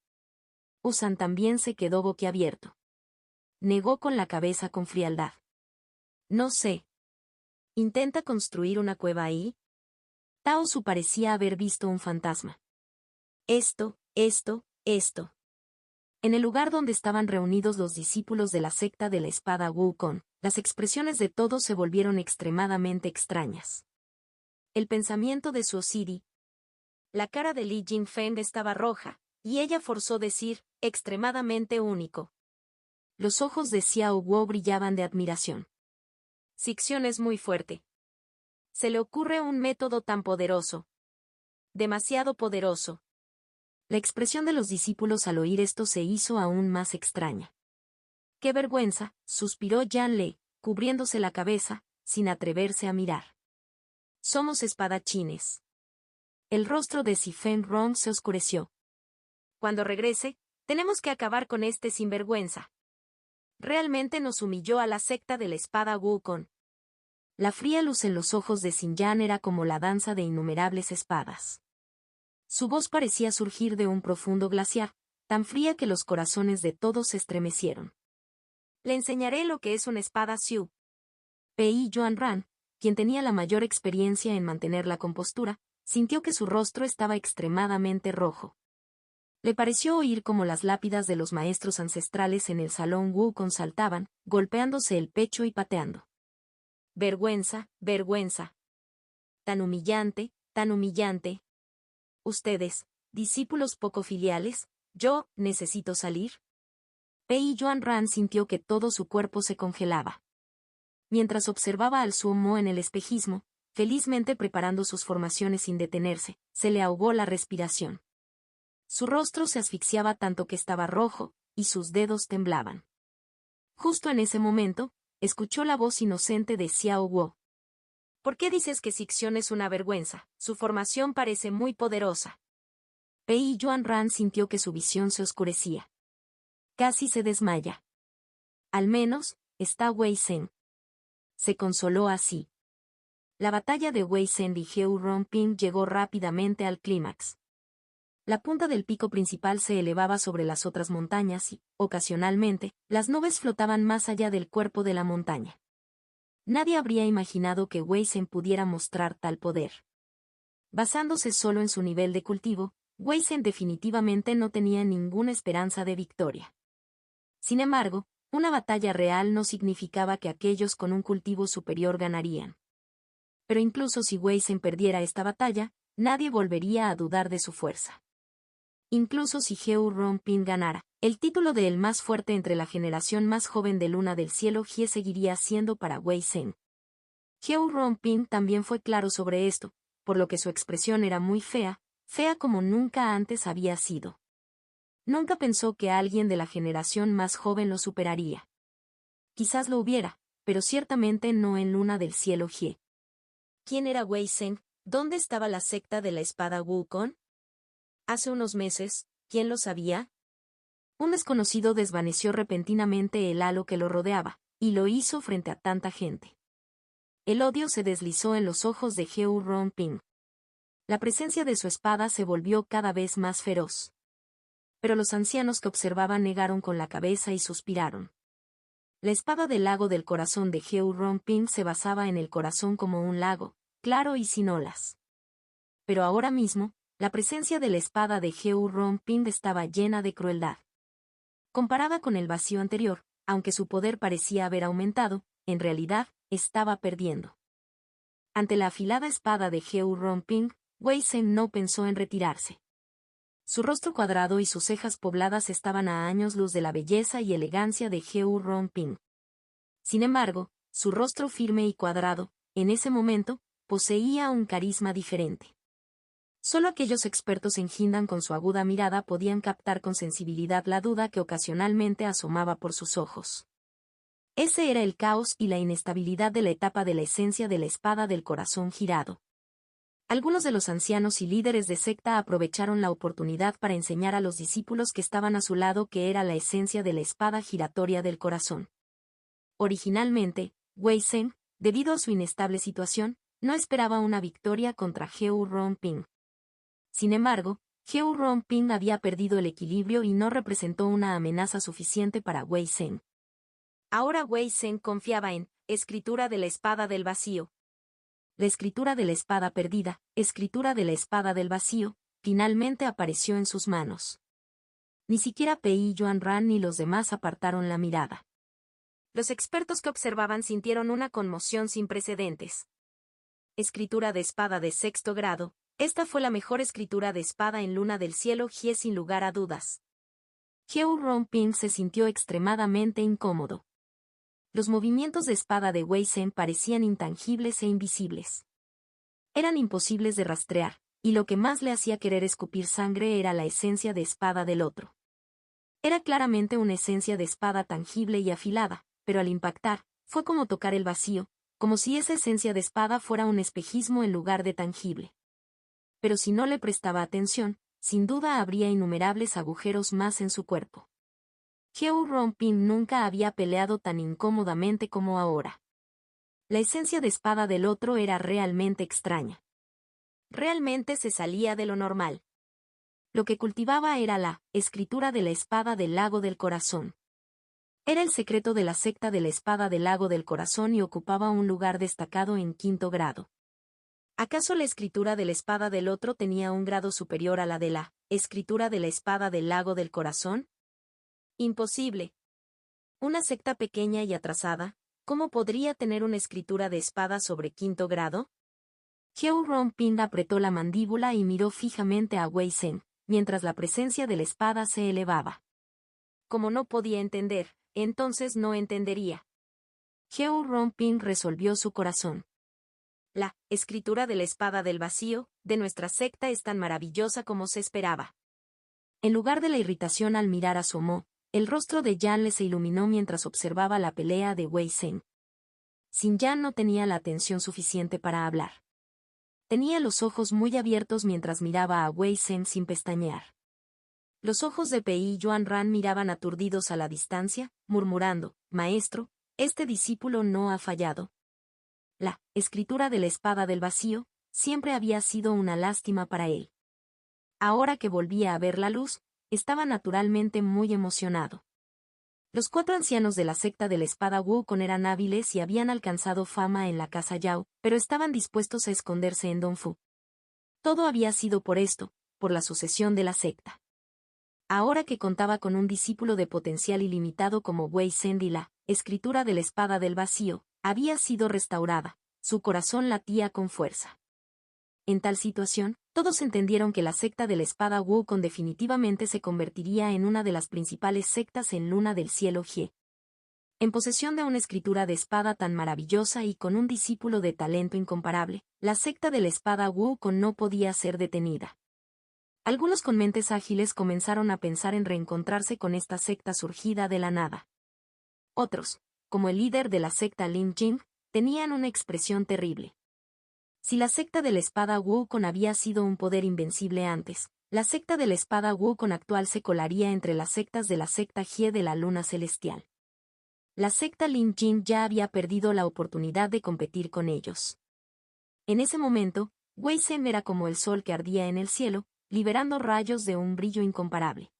Usan también se quedó boquiabierto. Negó con la cabeza con frialdad. No sé. ¿Intenta construir una cueva ahí? Tao Su parecía haber visto un fantasma. Esto. En el lugar donde estaban reunidos los discípulos de la secta de la espada Wukong, las expresiones de todos se volvieron extremadamente extrañas. El pensamiento de Su Osiri. La cara de Li Jingfeng estaba roja, y ella forzó decir, extremadamente único. Los ojos de Xiao Guo brillaban de admiración. Sicción es muy fuerte. Se le ocurre un método tan poderoso. Demasiado poderoso. La expresión de los discípulos al oír esto se hizo aún más extraña. ¡Qué vergüenza!, suspiró Yan Le, cubriéndose la cabeza, sin atreverse a mirar. Somos espadachines. El rostro de Xifeng Rong se oscureció. Cuando regrese, Tenemos que acabar con este sinvergüenza. Realmente nos humilló a la secta de la espada Wukong. La fría luz en los ojos de Xinyan era como la danza de innumerables espadas. Su voz parecía surgir de un profundo glaciar, tan fría que los corazones de todos se estremecieron. Le enseñaré lo que es una espada Xiu. Pei Yuanran, quien tenía la mayor experiencia en mantener la compostura, sintió que su rostro estaba extremadamente rojo. Le pareció oír como las lápidas de los maestros ancestrales en el salón Wukong saltaban, golpeándose el pecho y pateando. Vergüenza, vergüenza. Tan humillante, tan humillante. Ustedes, discípulos poco filiales, yo, necesito salir. Pei Yuanran sintió que todo su cuerpo se congelaba. Mientras observaba al sumo en el espejismo, felizmente preparando sus formaciones sin detenerse, se le ahogó la respiración. Su rostro se asfixiaba tanto que estaba rojo, y sus dedos temblaban. Justo en ese momento, escuchó la voz inocente de Xiao Guo. ¿Por qué dices que Sixion es una vergüenza? Su formación parece muy poderosa. Pei Yuanran sintió que su visión se oscurecía. Casi se desmaya. Al menos, está Wei Zhen. Se consoló así. La batalla de Wei Zhen y Heu Ronping llegó rápidamente al clímax. La punta del pico principal se elevaba sobre las otras montañas y, ocasionalmente, las nubes flotaban más allá del cuerpo de la montaña. Nadie habría imaginado que Wei Zhen pudiera mostrar tal poder. Basándose solo en su nivel de cultivo, Wei Zhen definitivamente no tenía ninguna esperanza de victoria. Sin embargo, una batalla real no significaba que aquellos con un cultivo superior ganarían. Pero incluso si Wei Zhen perdiera esta batalla, nadie volvería a dudar de su fuerza. Incluso si Heu Ronping ganara, el título de el más fuerte entre la generación más joven de Luna del Cielo Jie seguiría siendo para Wei Zhen. Heu Ronping también fue claro sobre esto, por lo que su expresión era muy fea, fea como nunca antes había sido. Nunca pensó que alguien de la generación más joven lo superaría. Quizás lo hubiera, pero ciertamente no en Luna del Cielo Jie. ¿Quién era Wei Zhen? ¿Dónde estaba la secta de la espada Wukong? Hace unos meses, ¿quién lo sabía? Un desconocido desvaneció repentinamente el halo que lo rodeaba, y lo hizo frente a tanta gente. El odio se deslizó en los ojos de Heu Ronping. La presencia de su espada se volvió cada vez más feroz. Pero los ancianos que observaban negaron con la cabeza y suspiraron. La espada del lago del corazón de Heu Ronping se basaba en el corazón como un lago, claro y sin olas. Pero ahora mismo, la presencia de la espada de Heu Ronping estaba llena de crueldad. Comparada con el vacío anterior, aunque su poder parecía haber aumentado, en realidad, estaba perdiendo. Ante la afilada espada de Heu Ronping, Wei Zhen no pensó en retirarse. Su rostro cuadrado y sus cejas pobladas estaban a años luz de la belleza y elegancia de Heu Ronping. Sin embargo, su rostro firme y cuadrado, en ese momento, poseía un carisma diferente. Solo aquellos expertos en Jindan con su aguda mirada podían captar con sensibilidad la duda que ocasionalmente asomaba por sus ojos. Ese era el caos y la inestabilidad de la etapa de la esencia de la espada del corazón girado. Algunos de los ancianos y líderes de secta aprovecharon la oportunidad para enseñar a los discípulos que estaban a su lado que era la esencia de la espada giratoria del corazón. Originalmente, Wei Zhen, debido a su inestable situación, no esperaba una victoria contra Heu Ronping. Sin embargo, Heu Ronping había perdido el equilibrio y no representó una amenaza suficiente para Wei Zhen. Ahora Wei Zhen confiaba en escritura de la espada del vacío. La escritura de la espada perdida, escritura de la espada del vacío, finalmente apareció en sus manos. Ni siquiera Pei Yuanran ni los demás apartaron la mirada. Los expertos que observaban sintieron una conmoción sin precedentes. Escritura de espada de sexto grado, esta fue la mejor escritura de espada en Luna del Cielo Jie sin lugar a dudas. Heu Ronping se sintió extremadamente incómodo. Los movimientos de espada de Wei Zhen parecían intangibles e invisibles. Eran imposibles de rastrear, y lo que más le hacía querer escupir sangre era la esencia de espada del otro. Era claramente una esencia de espada tangible y afilada, pero al impactar, fue como tocar el vacío, como si esa esencia de espada fuera un espejismo en lugar de tangible. Pero si no le prestaba atención, sin duda habría innumerables agujeros más en su cuerpo. Heo Rompin nunca había peleado tan incómodamente como ahora. La esencia de espada del otro era realmente extraña. Realmente se salía de lo normal. Lo que cultivaba era la escritura de la espada del lago del corazón. Era el secreto de la secta de la espada del lago del corazón y ocupaba un lugar destacado en 5º grado. ¿Acaso la escritura de la espada del otro tenía un grado superior a la de la escritura de la espada del lago del corazón? Imposible. Una secta pequeña y atrasada, ¿cómo podría tener una escritura de espada sobre 5º grado? Heo Rompin apretó la mandíbula y miró fijamente a Wei Zhen, mientras la presencia de la espada se elevaba. Como no podía entender, entonces no entendería. Heo Rompin resolvió su corazón. La escritura de la espada del vacío, de nuestra secta es tan maravillosa como se esperaba. En lugar de la irritación al mirar a Somo, el rostro de Yan le se iluminó mientras observaba la pelea de Wei Zhen. Sin Yan no tenía la atención suficiente para hablar. Tenía los ojos muy abiertos mientras miraba a Wei Zhen sin pestañear. Los ojos de Pei Yuanran miraban aturdidos a la distancia, murmurando, «Maestro, este discípulo no ha fallado». La escritura de la espada del vacío siempre había sido una lástima para él. Ahora que volvía a ver la luz, estaba naturalmente muy emocionado. Los 4 ancianos de la secta de la espada Wukong eran hábiles y habían alcanzado fama en la casa Yao, pero estaban dispuestos a esconderse en Dongfu. Todo había sido por esto, por la sucesión de la secta. Ahora que contaba con un discípulo de potencial ilimitado como Wei Zhen y la escritura de la espada del vacío había sido restaurada, su corazón latía con fuerza. En tal situación, todos entendieron que la secta de la espada Wukong definitivamente se convertiría en una de las principales sectas en Luna del Cielo Jie. En posesión de una escritura de espada tan maravillosa y con un discípulo de talento incomparable, la secta de la espada Wukong no podía ser detenida. Algunos con mentes ágiles comenzaron a pensar en reencontrarse con esta secta surgida de la nada. Otros, como el líder de la secta Lin Jing, tenían una expresión terrible. Si la secta de la espada Wukong había sido un poder invencible antes, la secta de la espada Wukong actual se colaría entre las sectas de la secta Jie de la Luna Celestial. La secta Lin Jing ya había perdido la oportunidad de competir con ellos. En ese momento, Wei Zhen era como el sol que ardía en el cielo, liberando rayos de un brillo incomparable.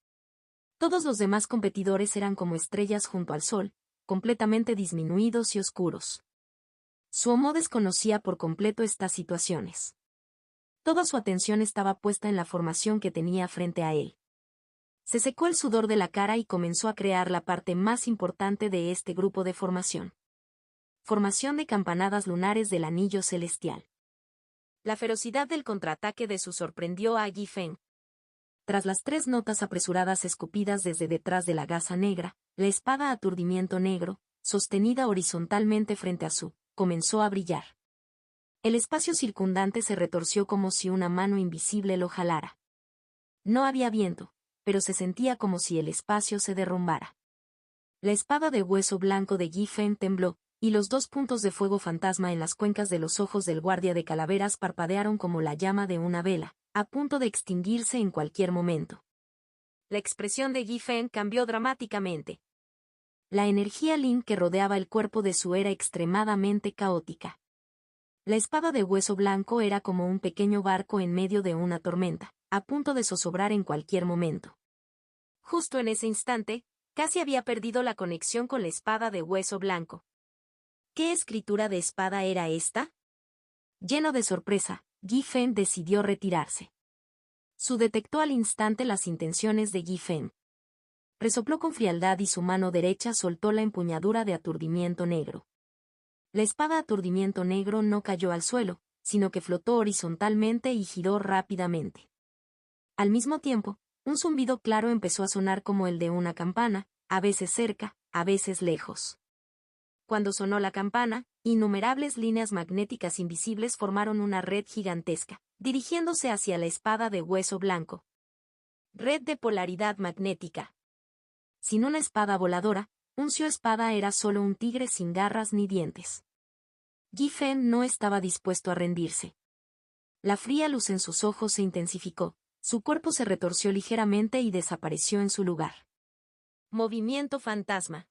Todos los demás competidores eran como estrellas junto al sol, completamente disminuidos y oscuros. Suomo desconocía por completo estas situaciones. Toda su atención estaba puesta en la formación que tenía frente a él. Se secó el sudor de la cara y comenzó a crear la parte más importante de este grupo de formación. Formación de campanadas lunares del anillo celestial. La ferocidad del contraataque de Su sorprendió a Yi Feng. Tras las 3 notas apresuradas escupidas desde detrás de la gasa negra, la espada aturdimiento negro, sostenida horizontalmente frente a Su, comenzó a brillar. El espacio circundante se retorció como si una mano invisible lo jalara. No había viento, pero se sentía como si el espacio se derrumbara. La espada de hueso blanco de Yi Feng tembló, y los 2 puntos de fuego fantasma en las cuencas de los ojos del guardia de calaveras parpadearon como la llama de una vela, a punto de extinguirse en cualquier momento. La expresión de Yi Feng cambió dramáticamente. La energía Lin que rodeaba el cuerpo de Su era extremadamente caótica. La espada de hueso blanco era como un pequeño barco en medio de una tormenta, a punto de zozobrar en cualquier momento. Justo en ese instante, casi había perdido la conexión con la espada de hueso blanco. ¿Qué escritura de espada era esta? Lleno de sorpresa, Yi Feng decidió retirarse. Su detectó al instante las intenciones de Yi Feng. Resopló con frialdad y su mano derecha soltó la empuñadura de aturdimiento negro. La espada aturdimiento negro no cayó al suelo, sino que flotó horizontalmente y giró rápidamente. Al mismo tiempo, un zumbido claro empezó a sonar como el de una campana, a veces cerca, a veces lejos. Cuando sonó la campana, innumerables líneas magnéticas invisibles formaron una red gigantesca, dirigiéndose hacia la espada de hueso blanco. Red de polaridad magnética. Sin una espada voladora, un Xiao espada era solo un tigre sin garras ni dientes. Yi Feng no estaba dispuesto a rendirse. La fría luz en sus ojos se intensificó, Su cuerpo se retorció ligeramente y desapareció en su lugar. Movimiento fantasma.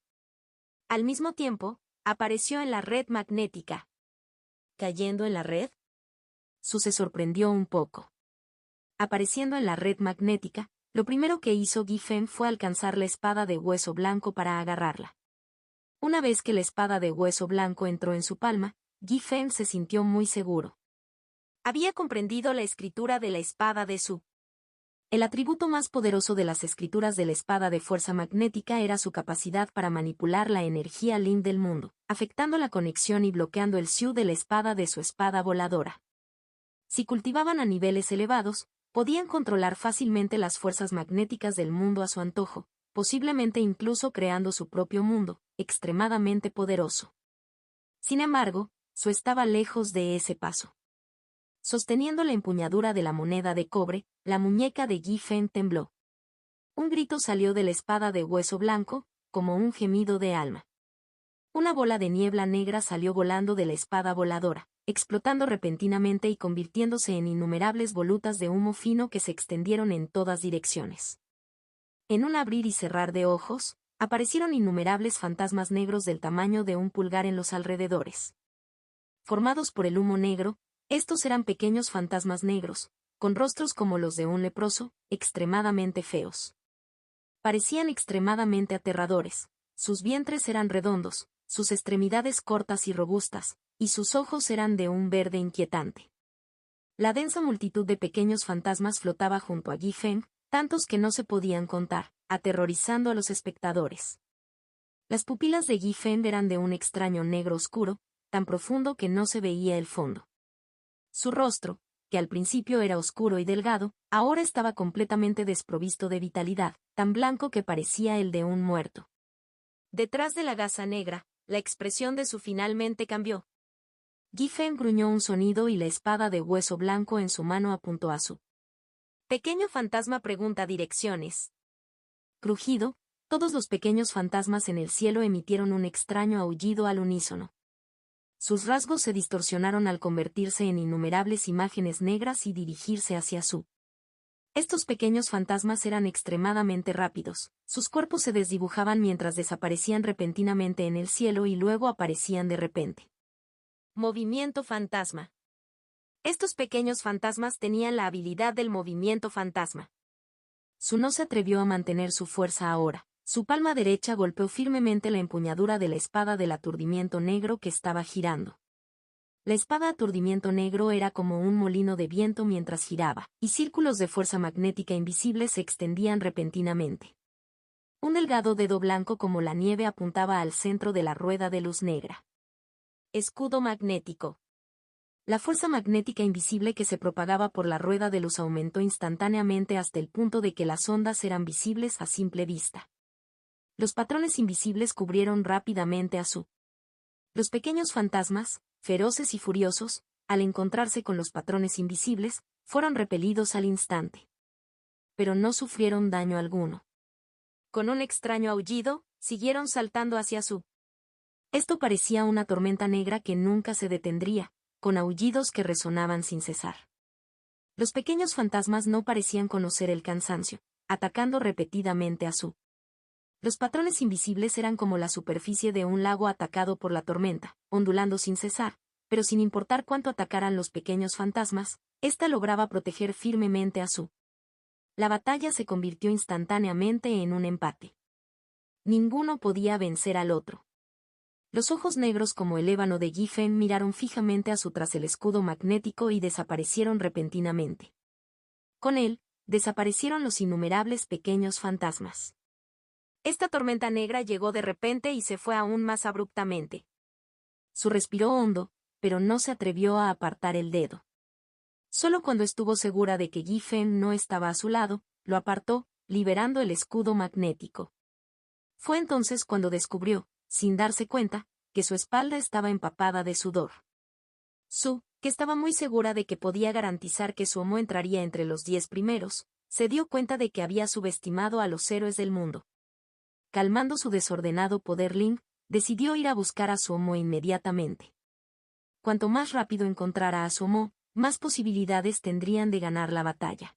Al mismo tiempo, apareció en la red magnética. ¿Cayendo en la red? Su se sorprendió un poco. Apareciendo en la red magnética, lo primero que hizo Gi Feng fue alcanzar la espada de hueso blanco para agarrarla. Una vez que la espada de hueso blanco entró en su palma, Gi Feng se sintió muy seguro. Había comprendido la escritura de la espada de Su. El atributo más poderoso de las escrituras de la espada de fuerza magnética era su capacidad para manipular la energía Lin del mundo, afectando la conexión y bloqueando el Xiu de la espada de su espada voladora. Si cultivaban a niveles elevados, podían controlar fácilmente las fuerzas magnéticas del mundo a su antojo, posiblemente incluso creando su propio mundo, extremadamente poderoso. Sin embargo, Su estaba lejos de ese paso. Sosteniendo la empuñadura de la moneda de cobre, la muñeca de Gi Feng tembló. Un grito salió de la espada de hueso blanco, como un gemido de alma. Una bola de niebla negra salió volando de la espada voladora, explotando repentinamente y convirtiéndose en innumerables volutas de humo fino que se extendieron en todas direcciones. En un abrir y cerrar de ojos, aparecieron innumerables fantasmas negros del tamaño de un pulgar en los alrededores. Formados por el humo negro, estos eran pequeños fantasmas negros, con rostros como los de un leproso, extremadamente feos. Parecían extremadamente aterradores, sus vientres eran redondos, sus extremidades cortas y robustas, y sus ojos eran de un verde inquietante. La densa multitud de pequeños fantasmas flotaba junto a Gi Feng, tantos que no se podían contar, aterrorizando a los espectadores. Las pupilas de Gi Feng eran de un extraño negro oscuro, tan profundo que no se veía el fondo. Su rostro, que al principio era oscuro y delgado, ahora estaba completamente desprovisto de vitalidad, tan blanco que parecía el de un muerto. Detrás de la gasa negra, la expresión de Su finalmente cambió. Gi Feng gruñó un sonido y la espada de hueso blanco en su mano apuntó a Su. Pequeño fantasma pregunta direcciones. Crujido, todos los pequeños fantasmas en el cielo emitieron un extraño aullido al unísono. Sus rasgos se distorsionaron al convertirse en innumerables imágenes negras y dirigirse hacia Su. Estos pequeños fantasmas eran extremadamente rápidos, sus cuerpos se desdibujaban mientras desaparecían repentinamente en el cielo y luego aparecían de repente. Movimiento fantasma. Estos pequeños fantasmas tenían la habilidad del movimiento fantasma. Su no se atrevió a mantener su fuerza ahora. Su palma derecha golpeó firmemente la empuñadura de la espada del aturdimiento negro que estaba girando. La espada aturdimiento negro era como un molino de viento mientras giraba, y círculos de fuerza magnética invisibles se extendían repentinamente. Un delgado dedo blanco como la nieve apuntaba al centro de la rueda de luz negra. Escudo magnético. La fuerza magnética invisible que se propagaba por la rueda de luz aumentó instantáneamente hasta el punto de que las ondas eran visibles a simple vista. Los patrones invisibles cubrieron rápidamente a Su. Los pequeños fantasmas, feroces y furiosos, al encontrarse con los patrones invisibles, fueron repelidos al instante. Pero no sufrieron daño alguno. Con un extraño aullido, siguieron saltando hacia Su. Esto parecía una tormenta negra que nunca se detendría, con aullidos que resonaban sin cesar. Los pequeños fantasmas no parecían conocer el cansancio, atacando repetidamente a Su. Los patrones invisibles eran como la superficie de un lago atacado por la tormenta, ondulando sin cesar, pero sin importar cuánto atacaran los pequeños fantasmas, ésta lograba proteger firmemente a Su. La batalla se convirtió instantáneamente en un empate. Ninguno podía vencer al otro. Los ojos negros como el ébano de Gi Feng miraron fijamente a Su tras el escudo magnético y desaparecieron repentinamente. Con él, desaparecieron los innumerables pequeños fantasmas. Esta tormenta negra llegó de repente y se fue aún más abruptamente. Su respiró hondo, pero no se atrevió a apartar el dedo. Solo cuando estuvo segura de que Gi Feng no estaba a su lado, lo apartó, liberando el escudo magnético. Fue entonces cuando descubrió, sin darse cuenta, que su espalda estaba empapada de sudor. Su, que estaba muy segura de que podía garantizar que su Omo entraría entre los 10 primeros, se dio cuenta de que había subestimado a los héroes del mundo. Calmando su desordenado poder Ling, decidió ir a buscar a su Omo inmediatamente. Cuanto más rápido encontrara a su Omo, más posibilidades tendrían de ganar la batalla.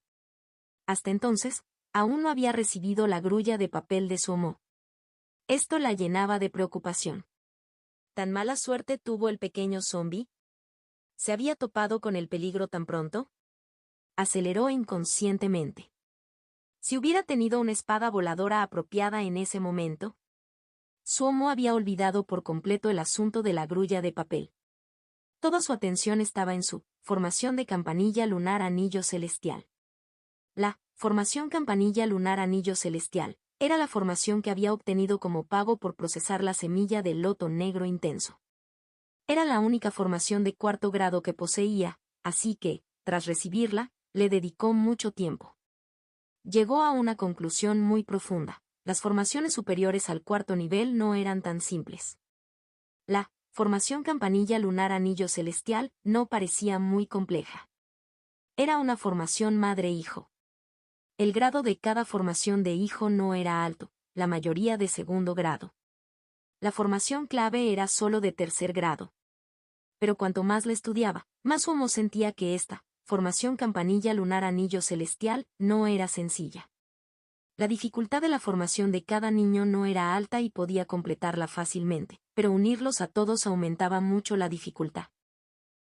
Hasta entonces, aún no había recibido la grulla de papel de Suomo. Esto la llenaba de preocupación. ¿Tan mala suerte tuvo el pequeño zombi? ¿Se había topado con el peligro tan pronto? Aceleró inconscientemente. Si hubiera tenido una espada voladora apropiada en ese momento. Suomo había olvidado por completo el asunto de la grulla de papel. Toda su atención estaba en su formación de campanilla lunar anillo celestial. La formación campanilla lunar anillo celestial era la formación que había obtenido como pago por procesar la semilla del loto negro intenso. Era la única formación de cuarto grado que poseía, así que, tras recibirla, le dedicó mucho tiempo. Llegó a una conclusión muy profunda. Las formaciones superiores al cuarto nivel no eran tan simples. La formación campanilla lunar anillo celestial no parecía muy compleja. Era una formación madre-hijo. El grado de cada formación de hijo no era alto, la mayoría de segundo grado. La formación clave era solo de tercer grado. Pero cuanto más la estudiaba, más Suomo sentía que esta formación campanilla lunar anillo celestial no era sencilla. La dificultad de la formación de cada niño no era alta y podía completarla fácilmente, pero unirlos a todos aumentaba mucho la dificultad.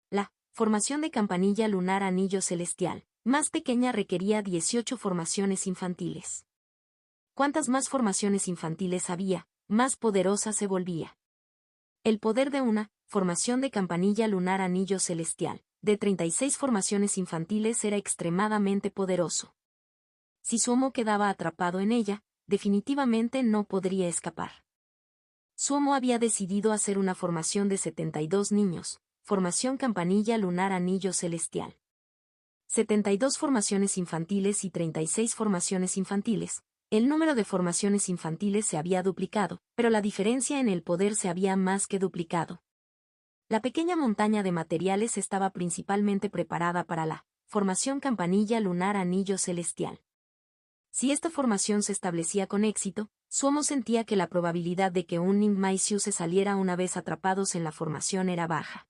La formación de campanilla lunar anillo celestial, más pequeña, requería 18 formaciones infantiles. Cuantas más formaciones infantiles había, más poderosa se volvía. El poder de una formación de campanilla lunar anillo celestial, de 36 formaciones infantiles, era extremadamente poderoso. Si Suomo quedaba atrapado en ella, definitivamente no podría escapar. Suomo había decidido hacer una formación de 72 niños, formación campanilla lunar anillo celestial. 72 formaciones infantiles y 36 formaciones infantiles. El número de formaciones infantiles se había duplicado, pero la diferencia en el poder se había más que duplicado. La pequeña montaña de materiales estaba principalmente preparada para la formación campanilla lunar anillo celestial. Si esta formación se establecía con éxito, Suomo sentía que la probabilidad de que un Ninmaishu se saliera una vez atrapados en la formación era baja.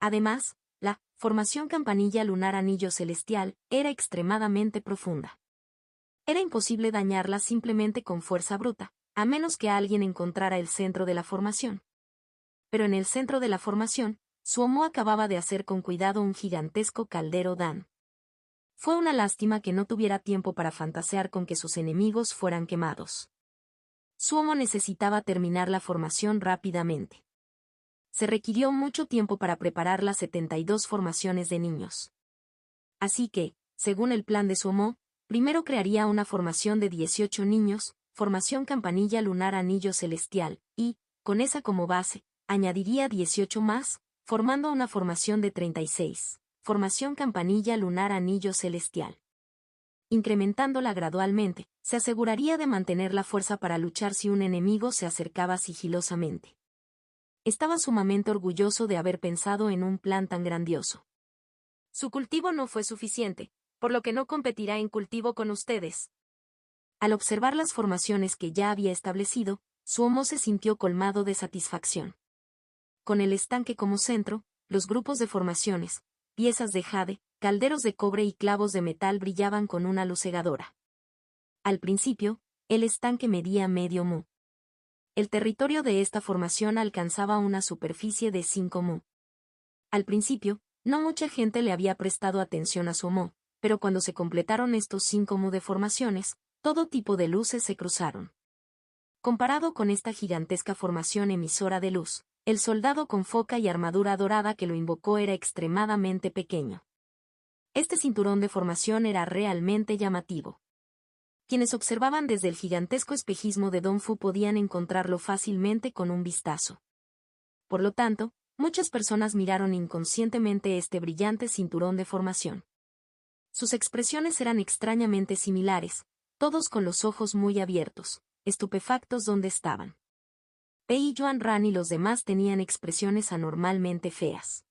Además, la formación campanilla lunar anillo celestial era extremadamente profunda. Era imposible dañarla simplemente con fuerza bruta, a menos que alguien encontrara el centro de la formación. Pero en el centro de la formación, Suomo acababa de hacer con cuidado un gigantesco caldero Dan. Fue una lástima que no tuviera tiempo para fantasear con que sus enemigos fueran quemados. Suomo necesitaba terminar la formación rápidamente. Se requirió mucho tiempo para preparar las 72 formaciones de niños. Así que, según el plan de Suomo, primero crearía una formación de 18 niños, formación campanilla lunar anillo celestial, y, con esa como base, añadiría 18 más, formando una formación de 36, formación campanilla lunar anillo celestial. Incrementándola gradualmente, se aseguraría de mantener la fuerza para luchar si un enemigo se acercaba sigilosamente. Estaba sumamente orgulloso de haber pensado en un plan tan grandioso. Su cultivo no fue suficiente, por lo que no competirá en cultivo con ustedes. Al observar las formaciones que ya había establecido, Suomo se sintió colmado de satisfacción. Con el estanque como centro, los grupos de formaciones, piezas de jade, calderos de cobre y clavos de metal brillaban con una luz cegadora. Al principio, el estanque medía medio mu. El territorio de esta formación alcanzaba una superficie de 5 mu. Al principio, no mucha gente le había prestado atención a Suomo, pero cuando se completaron estos 5 mu de formaciones, todo tipo de luces se cruzaron. Comparado con esta gigantesca formación emisora de luz, el soldado con foca y armadura dorada que lo invocó era extremadamente pequeño. Este cinturón de formación era realmente llamativo. Quienes observaban desde el gigantesco espejismo de Donfu podían encontrarlo fácilmente con un vistazo. Por lo tanto, muchas personas miraron inconscientemente este brillante cinturón de formación. Sus expresiones eran extrañamente similares, todos con los ojos muy abiertos, estupefactos donde estaban. Pei Yuanran y los demás tenían expresiones anormalmente feas.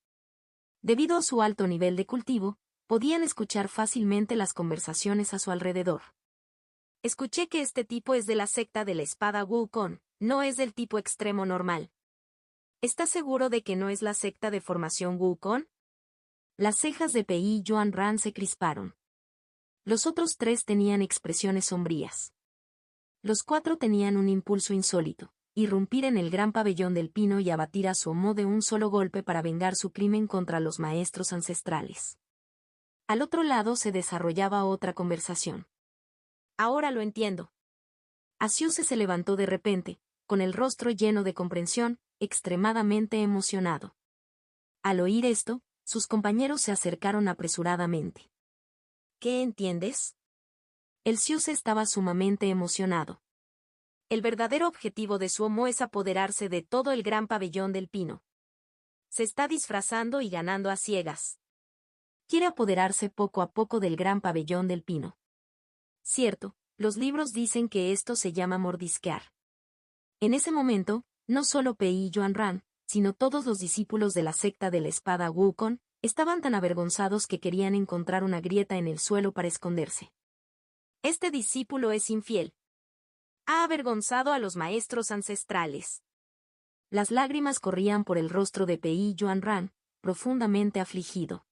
Debido a su alto nivel de cultivo, podían escuchar fácilmente las conversaciones a su alrededor. Escuché que este tipo es de la secta de la espada Wukong, no es del tipo extremo normal. ¿Estás seguro de que no es la secta de formación Wukong? Las cejas de Pei Yuanran se crisparon. Los otros 3 tenían expresiones sombrías. Los 4 tenían un impulso insólito: irrumpir en el gran pabellón del pino y abatir a Suomo de un solo golpe para vengar su crimen contra los maestros ancestrales. Al otro lado se desarrollaba otra conversación. Ahora lo entiendo. Asiuse se levantó de repente, con el rostro lleno de comprensión, extremadamente emocionado. Al oír esto, sus compañeros se acercaron apresuradamente. ¿Qué entiendes? El Siuse estaba sumamente emocionado. El verdadero objetivo de Suomo es apoderarse de todo el gran pabellón del pino. Se está disfrazando y ganando a ciegas. Quiere apoderarse poco a poco del gran pabellón del pino. Cierto, los libros dicen que esto se llama mordisquear. En ese momento, no solo Pei Yuanran, sino todos los discípulos de la secta de la espada Wukong, estaban tan avergonzados que querían encontrar una grieta en el suelo para esconderse. Este discípulo es infiel. Ha avergonzado a los maestros ancestrales. Las lágrimas corrían por el rostro de Pei Yuanran, profundamente afligido.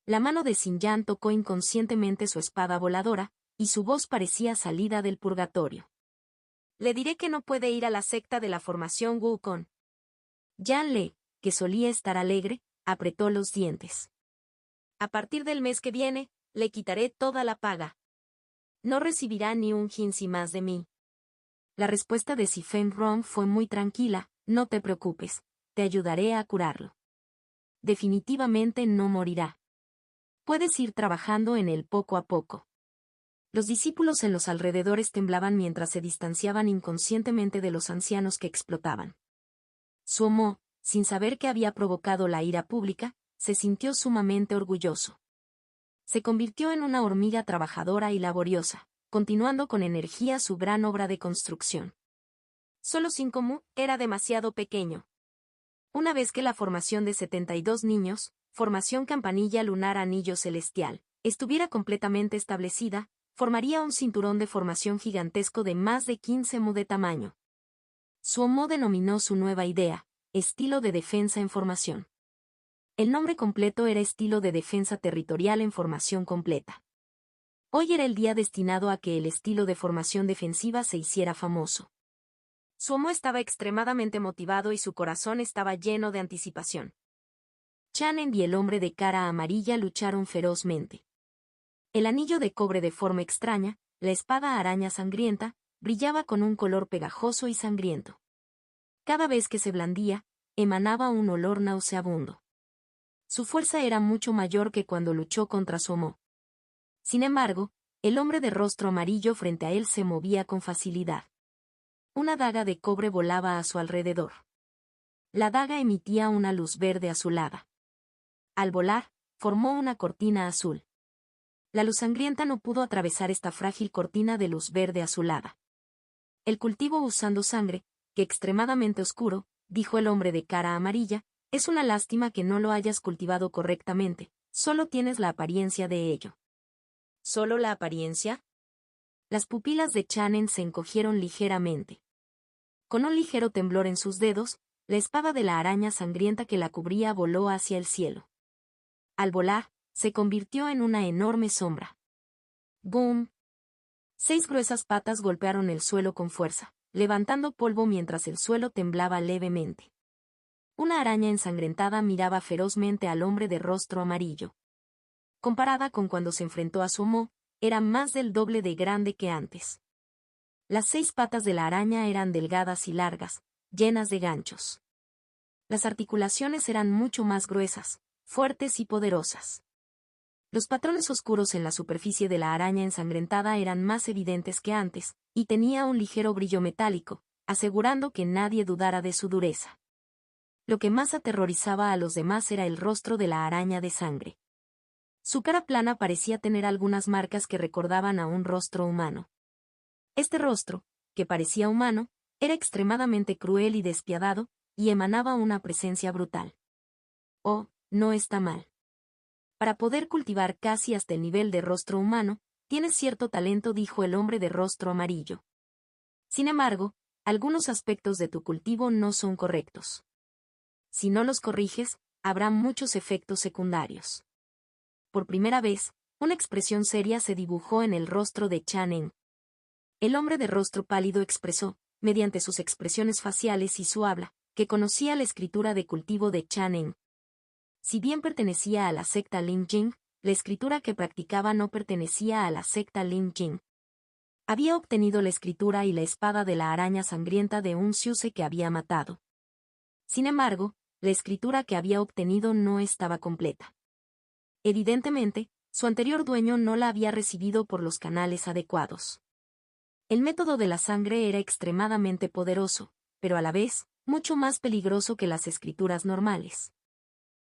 La mano de Xinyan tocó inconscientemente su espada voladora, y su voz parecía salida del purgatorio. Le diré que no puede ir a la secta de la formación Wukong. Yan Le, que solía estar alegre, apretó los dientes. A partir del mes que viene, le quitaré toda la paga. No recibirá ni un jinsi más de mí. La respuesta de Xifeng Rong fue muy tranquila: no te preocupes, te ayudaré a curarlo. Definitivamente no morirá. Puedes ir trabajando en él poco a poco. Los discípulos en los alrededores temblaban mientras se distanciaban inconscientemente de los ancianos que explotaban. Suomo, sin saber que había provocado la ira pública, se sintió sumamente orgulloso. Se convirtió en una hormiga trabajadora y laboriosa, continuando con energía su gran obra de construcción. Solo 5 mu era demasiado pequeño. Una vez que la formación de 72 niños, formación campanilla lunar anillo celestial, estuviera completamente establecida, formaría un cinturón de formación gigantesco de más de 15 mu de tamaño. Suomo denominó su nueva idea, estilo de defensa en formación. El nombre completo era estilo de defensa territorial en formación completa. Hoy era el día destinado a que el estilo de formación defensiva se hiciera famoso. Suomo estaba extremadamente motivado y su corazón estaba lleno de anticipación. Chanen y el hombre de cara amarilla lucharon ferozmente. El anillo de cobre de forma extraña, la espada araña sangrienta, brillaba con un color pegajoso y sangriento. Cada vez que se blandía, emanaba un olor nauseabundo. Su fuerza era mucho mayor que cuando luchó contra Suomo. Sin embargo, el hombre de rostro amarillo frente a él se movía con facilidad. Una daga de cobre volaba a su alrededor. La daga emitía una luz verde azulada. Al volar, formó una cortina azul. La luz sangrienta no pudo atravesar esta frágil cortina de luz verde azulada. El cultivo usando sangre, que extremadamente oscuro, dijo el hombre de cara amarilla, es una lástima que no lo hayas cultivado correctamente, solo tienes la apariencia de ello. ¿Solo la apariencia? Las pupilas de Chanen se encogieron ligeramente. Con un ligero temblor en sus dedos, la espada de la araña sangrienta que la cubría voló hacia el cielo. Al volar, se convirtió en una enorme sombra. ¡Boom! 6 gruesas patas golpearon el suelo con fuerza, levantando polvo mientras el suelo temblaba levemente. Una araña ensangrentada miraba ferozmente al hombre de rostro amarillo. Comparada con cuando se enfrentó a Suomo, era más del doble de grande que antes. Las 6 patas de la araña eran delgadas y largas, llenas de ganchos. Las articulaciones eran mucho más gruesas, fuertes y poderosas. Los patrones oscuros en la superficie de la araña ensangrentada eran más evidentes que antes, y tenía un ligero brillo metálico, asegurando que nadie dudara de su dureza. Lo que más aterrorizaba a los demás era el rostro de la araña de sangre. Su cara plana parecía tener algunas marcas que recordaban a un rostro humano. Este rostro, que parecía humano, era extremadamente cruel y despiadado, y emanaba una presencia brutal. Oh, no está mal. Para poder cultivar casi hasta el nivel de rostro humano, tienes cierto talento, dijo el hombre de rostro amarillo. Sin embargo, algunos aspectos de tu cultivo no son correctos. Si no los corriges, habrá muchos efectos secundarios. Por primera vez, Una expresión seria se dibujó en el rostro de Chan-en. El hombre de rostro pálido expresó, mediante sus expresiones faciales y su habla, que conocía la escritura de cultivo de Chan-en. Si bien pertenecía a la secta Lin Jing, la escritura que practicaba no pertenecía a la secta Lin Jing. Había obtenido la escritura y la espada de la araña sangrienta de un Siuse que había matado. Sin embargo, la escritura que había obtenido no estaba completa. Evidentemente, su anterior dueño no la había recibido por los canales adecuados. El método de la sangre era extremadamente poderoso, pero a la vez, mucho más peligroso que las escrituras normales.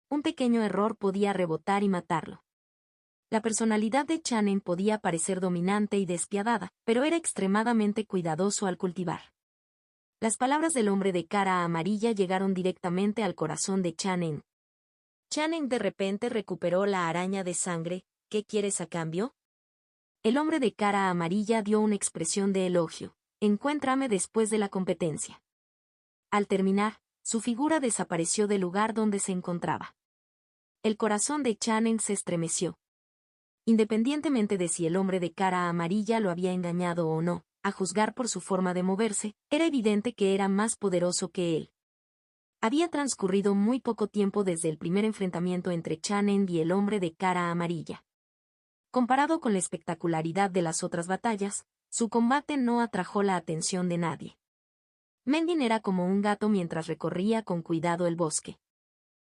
Un pequeño error podía rebotar y matarlo. La personalidad de Chan-en podía parecer dominante y despiadada, pero era extremadamente cuidadoso al cultivar. Las palabras del hombre de cara amarilla llegaron directamente al corazón de Chan-en. Chan-en de repente recuperó la araña de sangre. ¿Qué quieres a cambio? El hombre de cara amarilla dio una expresión de elogio. Encuéntrame después de la competencia. Al terminar, su figura desapareció del lugar donde se encontraba. El corazón de Chan-en se estremeció. Independientemente de si el hombre de cara amarilla lo había engañado o no, a juzgar por su forma de moverse, era evidente que era más poderoso que él. Había transcurrido muy poco tiempo desde el primer enfrentamiento entre Chan-en y el hombre de cara amarilla. Comparado con la espectacularidad de las otras batallas, su combate no atrajo la atención de nadie. Mending era como un gato mientras recorría con cuidado el bosque.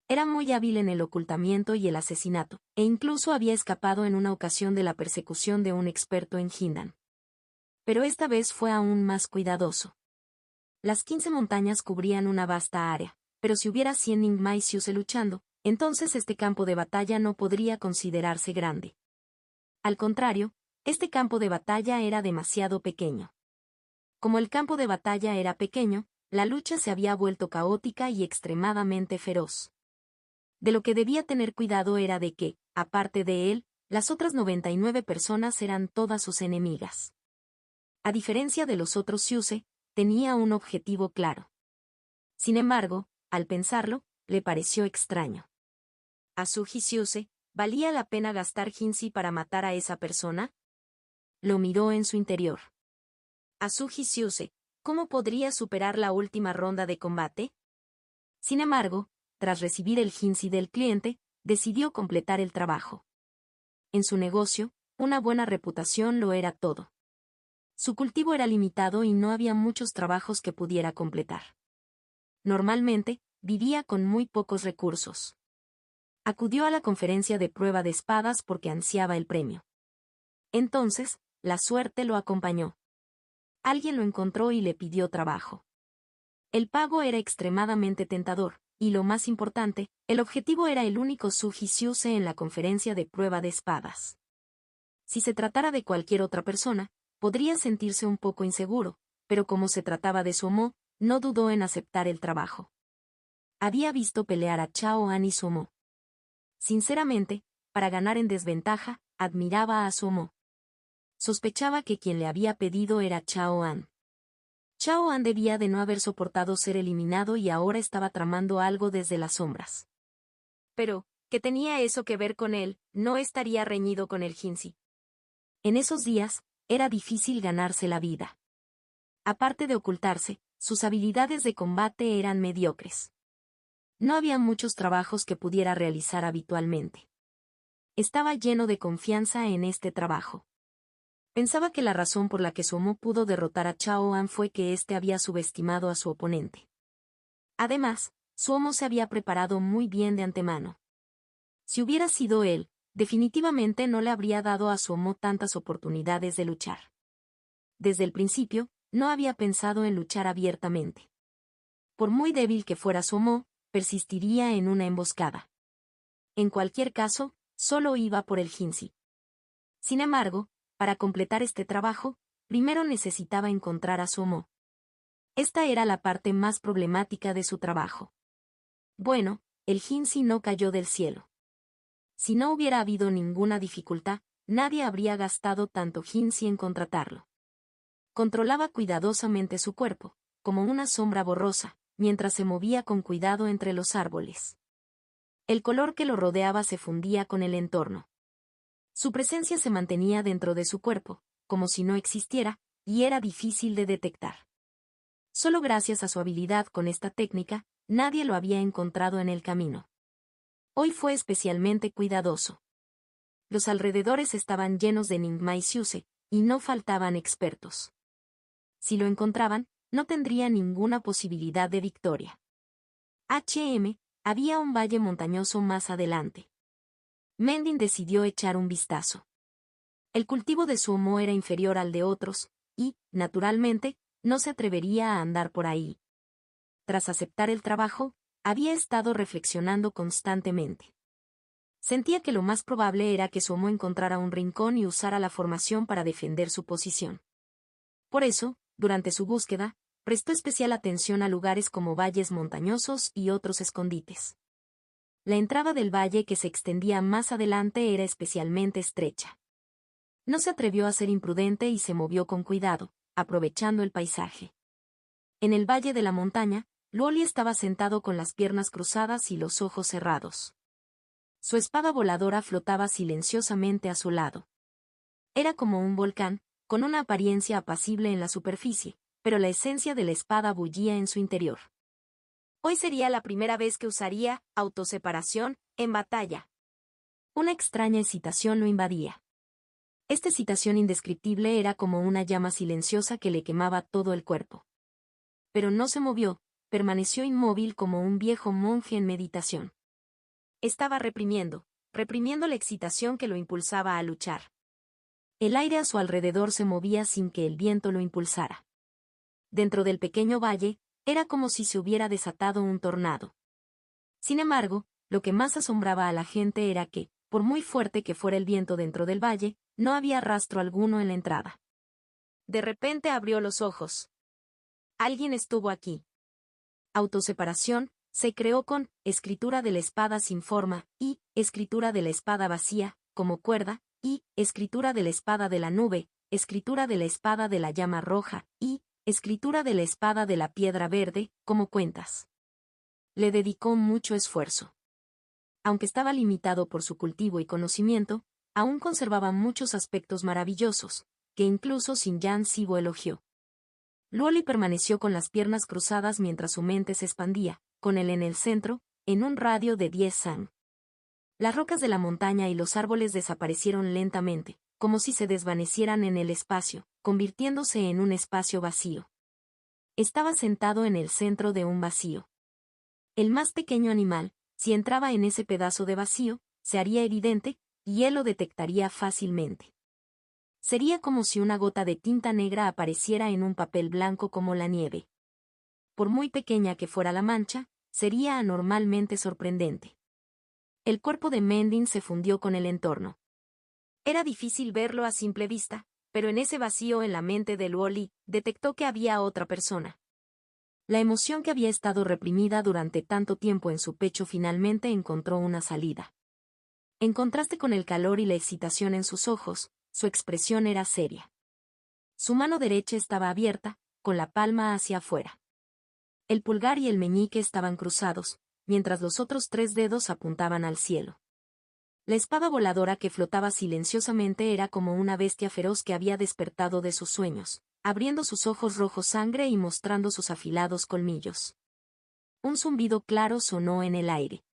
Era muy hábil en el ocultamiento y el asesinato, e incluso había escapado en una ocasión de la persecución de un experto en Hindan. Pero esta vez fue aún más cuidadoso. Las 15 montañas cubrían una vasta área, pero si hubiera 100 Ningmai Siuse luchando, entonces este campo de batalla no podría considerarse grande. Al contrario, este campo de batalla era demasiado pequeño. Como el campo de batalla era pequeño, la lucha se había vuelto caótica y extremadamente feroz. De lo que debía tener cuidado era de que, aparte de él, las otras 99 personas eran todas sus enemigas. A diferencia de los otros Siuse, tenía un objetivo claro. Sin embargo, al pensarlo, le pareció extraño. ¿Azuji Siuse, valía la pena gastar Hinsi para matar a esa persona? Lo miró en su interior. Azuji Siuse, ¿cómo podría superar la última ronda de combate? Sin embargo, tras recibir el Hinsi del cliente, decidió completar el trabajo. En su negocio, una buena reputación lo era todo. Su cultivo era limitado y no había muchos trabajos que pudiera completar. Normalmente, vivía con muy pocos recursos. Acudió a la conferencia de prueba de espadas porque ansiaba el premio. Entonces, la suerte lo acompañó. Alguien lo encontró y le pidió trabajo. El pago era extremadamente tentador, y lo más importante, el objetivo era el único Azuji Siuse en la conferencia de prueba de espadas. Si se tratara de cualquier otra persona, podría sentirse un poco inseguro, pero como se trataba de Sumo, no dudó en aceptar el trabajo. Había visto pelear a Chao An y Sumo. Sinceramente, para ganar en desventaja, admiraba a Sumo. Sospechaba que quien le había pedido era Chao An. Chao An debía de no haber soportado ser eliminado y ahora estaba tramando algo desde las sombras. Pero, ¿qué tenía eso que ver con él? No estaría reñido con el Hinsi. En esos días, era difícil ganarse la vida. Aparte de ocultarse, sus habilidades de combate eran mediocres. No había muchos trabajos que pudiera realizar habitualmente. Estaba lleno de confianza en este trabajo. Pensaba que la razón por la que Sumo pudo derrotar a Chao An fue que éste había subestimado a su oponente. Además, Sumo se había preparado muy bien de antemano. Si hubiera sido él, definitivamente no le habría dado a Sumo tantas oportunidades de luchar. Desde el principio, no había pensado en luchar abiertamente. Por muy débil que fuera Sumo, persistiría en una emboscada. En cualquier caso, solo iba por el Hinsi. Sin embargo, para completar este trabajo, primero necesitaba encontrar a Sumo. Esta era la parte más problemática de su trabajo. Bueno, el Hinsi no cayó del cielo. Si no hubiera habido ninguna dificultad, nadie habría gastado tanto Hinsi en contratarlo. Controlaba cuidadosamente su cuerpo, como una sombra borrosa, mientras se movía con cuidado entre los árboles. El color que lo rodeaba se fundía con el entorno. Su presencia se mantenía dentro de su cuerpo, como si no existiera, y era difícil de detectar. Solo gracias a su habilidad con esta técnica, nadie lo había encontrado en el camino. Hoy fue especialmente cuidadoso. Los alrededores estaban llenos de Ningma y Siuse, y no faltaban expertos. Si lo encontraban, no tendría ninguna posibilidad de victoria. Había un valle montañoso más adelante. Mending decidió echar un vistazo. El cultivo de su homo era inferior al de otros, y, naturalmente, no se atrevería a andar por ahí. Tras aceptar el trabajo, había estado reflexionando constantemente. Sentía que lo más probable era que su homo encontrara un rincón y usara la formación para defender su posición. Por eso, durante su búsqueda, prestó especial atención a lugares como valles montañosos y otros escondites. La entrada del valle que se extendía más adelante era especialmente estrecha. No se atrevió a ser imprudente y se movió con cuidado, aprovechando el paisaje. En el valle de la montaña, Luoli estaba sentado con las piernas cruzadas y los ojos cerrados. Su espada voladora flotaba silenciosamente a su lado. Era como un volcán, con una apariencia apacible en la superficie, pero la esencia de la espada bullía en su interior. Hoy sería la primera vez que usaría autoseparación en batalla. Una extraña excitación lo invadía. Esta excitación indescriptible era como una llama silenciosa que le quemaba todo el cuerpo. Pero no se movió, permaneció inmóvil como un viejo monje en meditación. Estaba reprimiendo la excitación que lo impulsaba a luchar. El aire a su alrededor se movía sin que el viento lo impulsara. Dentro del pequeño valle, era como si se hubiera desatado un tornado. Sin embargo, lo que más asombraba a la gente era que, por muy fuerte que fuera el viento dentro del valle, no había rastro alguno en la entrada. De repente abrió los ojos. Alguien estuvo aquí. Autoseparación se creó con escritura de la espada sin forma y escritura de la espada vacía, como cuerda, y escritura de la espada de la nube, escritura de la espada de la llama roja y escritura de la espada de la piedra verde, como cuentas. Le dedicó mucho esfuerzo. Aunque estaba limitado por su cultivo y conocimiento, aún conservaba muchos aspectos maravillosos, que incluso Xin Yan Zibo elogió. Luoli permaneció con las piernas cruzadas mientras su mente se expandía, con él en el centro, en un radio de 10 san. Las rocas de la montaña y los árboles desaparecieron lentamente, como si se desvanecieran en el espacio, convirtiéndose en un espacio vacío. Estaba sentado en el centro de un vacío. El más pequeño animal, si entraba en ese pedazo de vacío, se haría evidente, y él lo detectaría fácilmente. Sería como si una gota de tinta negra apareciera en un papel blanco como la nieve. Por muy pequeña que fuera la mancha, sería anormalmente sorprendente. El cuerpo de Mending se fundió con el entorno. Era difícil verlo a simple vista, pero en ese vacío en la mente de Luoli, detectó que había otra persona. La emoción que había estado reprimida durante tanto tiempo en su pecho finalmente encontró una salida. En contraste con el calor y la excitación en sus ojos, su expresión era seria. Su mano derecha estaba abierta, con la palma hacia afuera. El pulgar y el meñique estaban cruzados, mientras los otros 3 dedos apuntaban al cielo. La espada voladora que flotaba silenciosamente era como una bestia feroz que había despertado de sus sueños, abriendo sus ojos rojos sangre y mostrando sus afilados colmillos. Un zumbido claro sonó en el aire.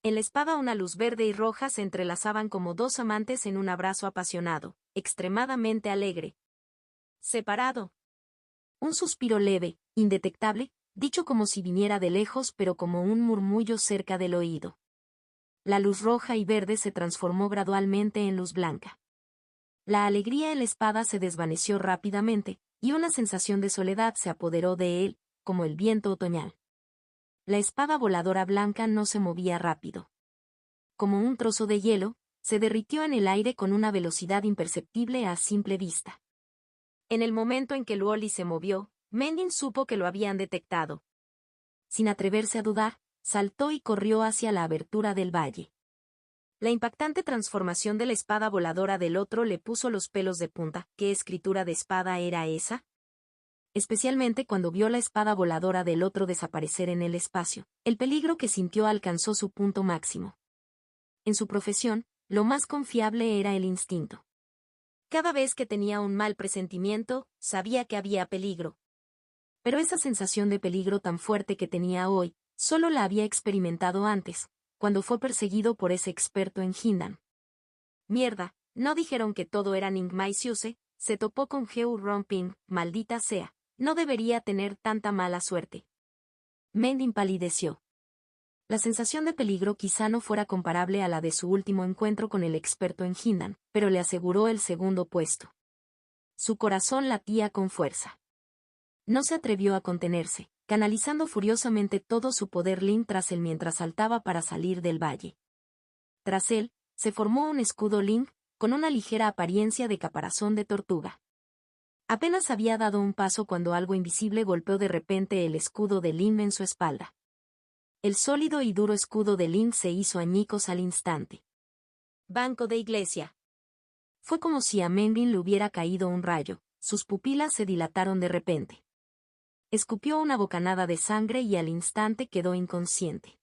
En la espada una luz verde y roja se entrelazaban como dos amantes en un abrazo apasionado, extremadamente alegre. Separado. Un suspiro leve, indetectable, dicho como si viniera de lejos pero como un murmullo cerca del oído. La luz roja y verde se transformó gradualmente en luz blanca. La alegría en la espada se desvaneció rápidamente, y una sensación de soledad se apoderó de él, como el viento otoñal. La espada voladora blanca no se movía rápido. Como un trozo de hielo, se derritió en el aire con una velocidad imperceptible a simple vista. En el momento en que Luoli se movió, Mending supo que lo habían detectado. Sin atreverse a dudar, saltó y corrió hacia la abertura del valle. La impactante transformación de la espada voladora del otro le puso los pelos de punta. ¿Qué escritura de espada era esa? Especialmente cuando vio la espada voladora del otro desaparecer en el espacio, el peligro que sintió alcanzó su punto máximo. En su profesión, lo más confiable era el instinto. Cada vez que tenía un mal presentimiento, sabía que había peligro. Pero esa sensación de peligro tan fuerte que tenía hoy, solo la había experimentado antes, cuando fue perseguido por ese experto en Hindam. Mierda, no dijeron que todo era Ningmai Siuse, se topó con Geu Romping, maldita sea, no debería tener tanta mala suerte. Mending palideció. La sensación de peligro quizá no fuera comparable a la de su último encuentro con el experto en Hindam, pero le aseguró el segundo puesto. Su corazón latía con fuerza. No se atrevió a contenerse, canalizando furiosamente todo su poder Lin tras él mientras saltaba para salir del valle. Tras él, se formó un escudo Lin, con una ligera apariencia de caparazón de tortuga. Apenas había dado un paso cuando algo invisible golpeó de repente el escudo de Lin en su espalda. El sólido y duro escudo de Lin se hizo añicos al instante. Banco de iglesia. Fue como si a Mending le hubiera caído un rayo, sus pupilas se dilataron de repente. Escupió una bocanada de sangre y al instante quedó inconsciente.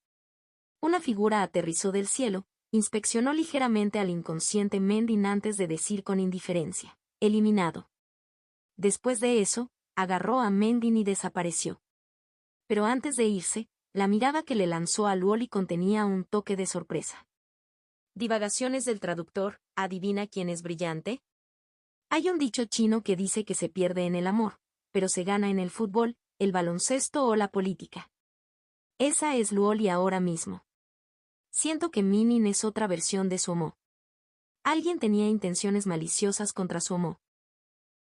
Una figura aterrizó del cielo, inspeccionó ligeramente al inconsciente Mending antes de decir con indiferencia, eliminado. Después de eso, agarró a Mending y desapareció. Pero antes de irse, la mirada que le lanzó a Luoli contenía un toque de sorpresa. Divagaciones del traductor, ¿adivina quién es brillante? Hay un dicho chino que dice que se pierde en el amor, pero se gana en el fútbol, el baloncesto o la política. Esa es Luoli ahora mismo. Siento que Minin es otra versión de Sumo. Alguien tenía intenciones maliciosas contra Sumo,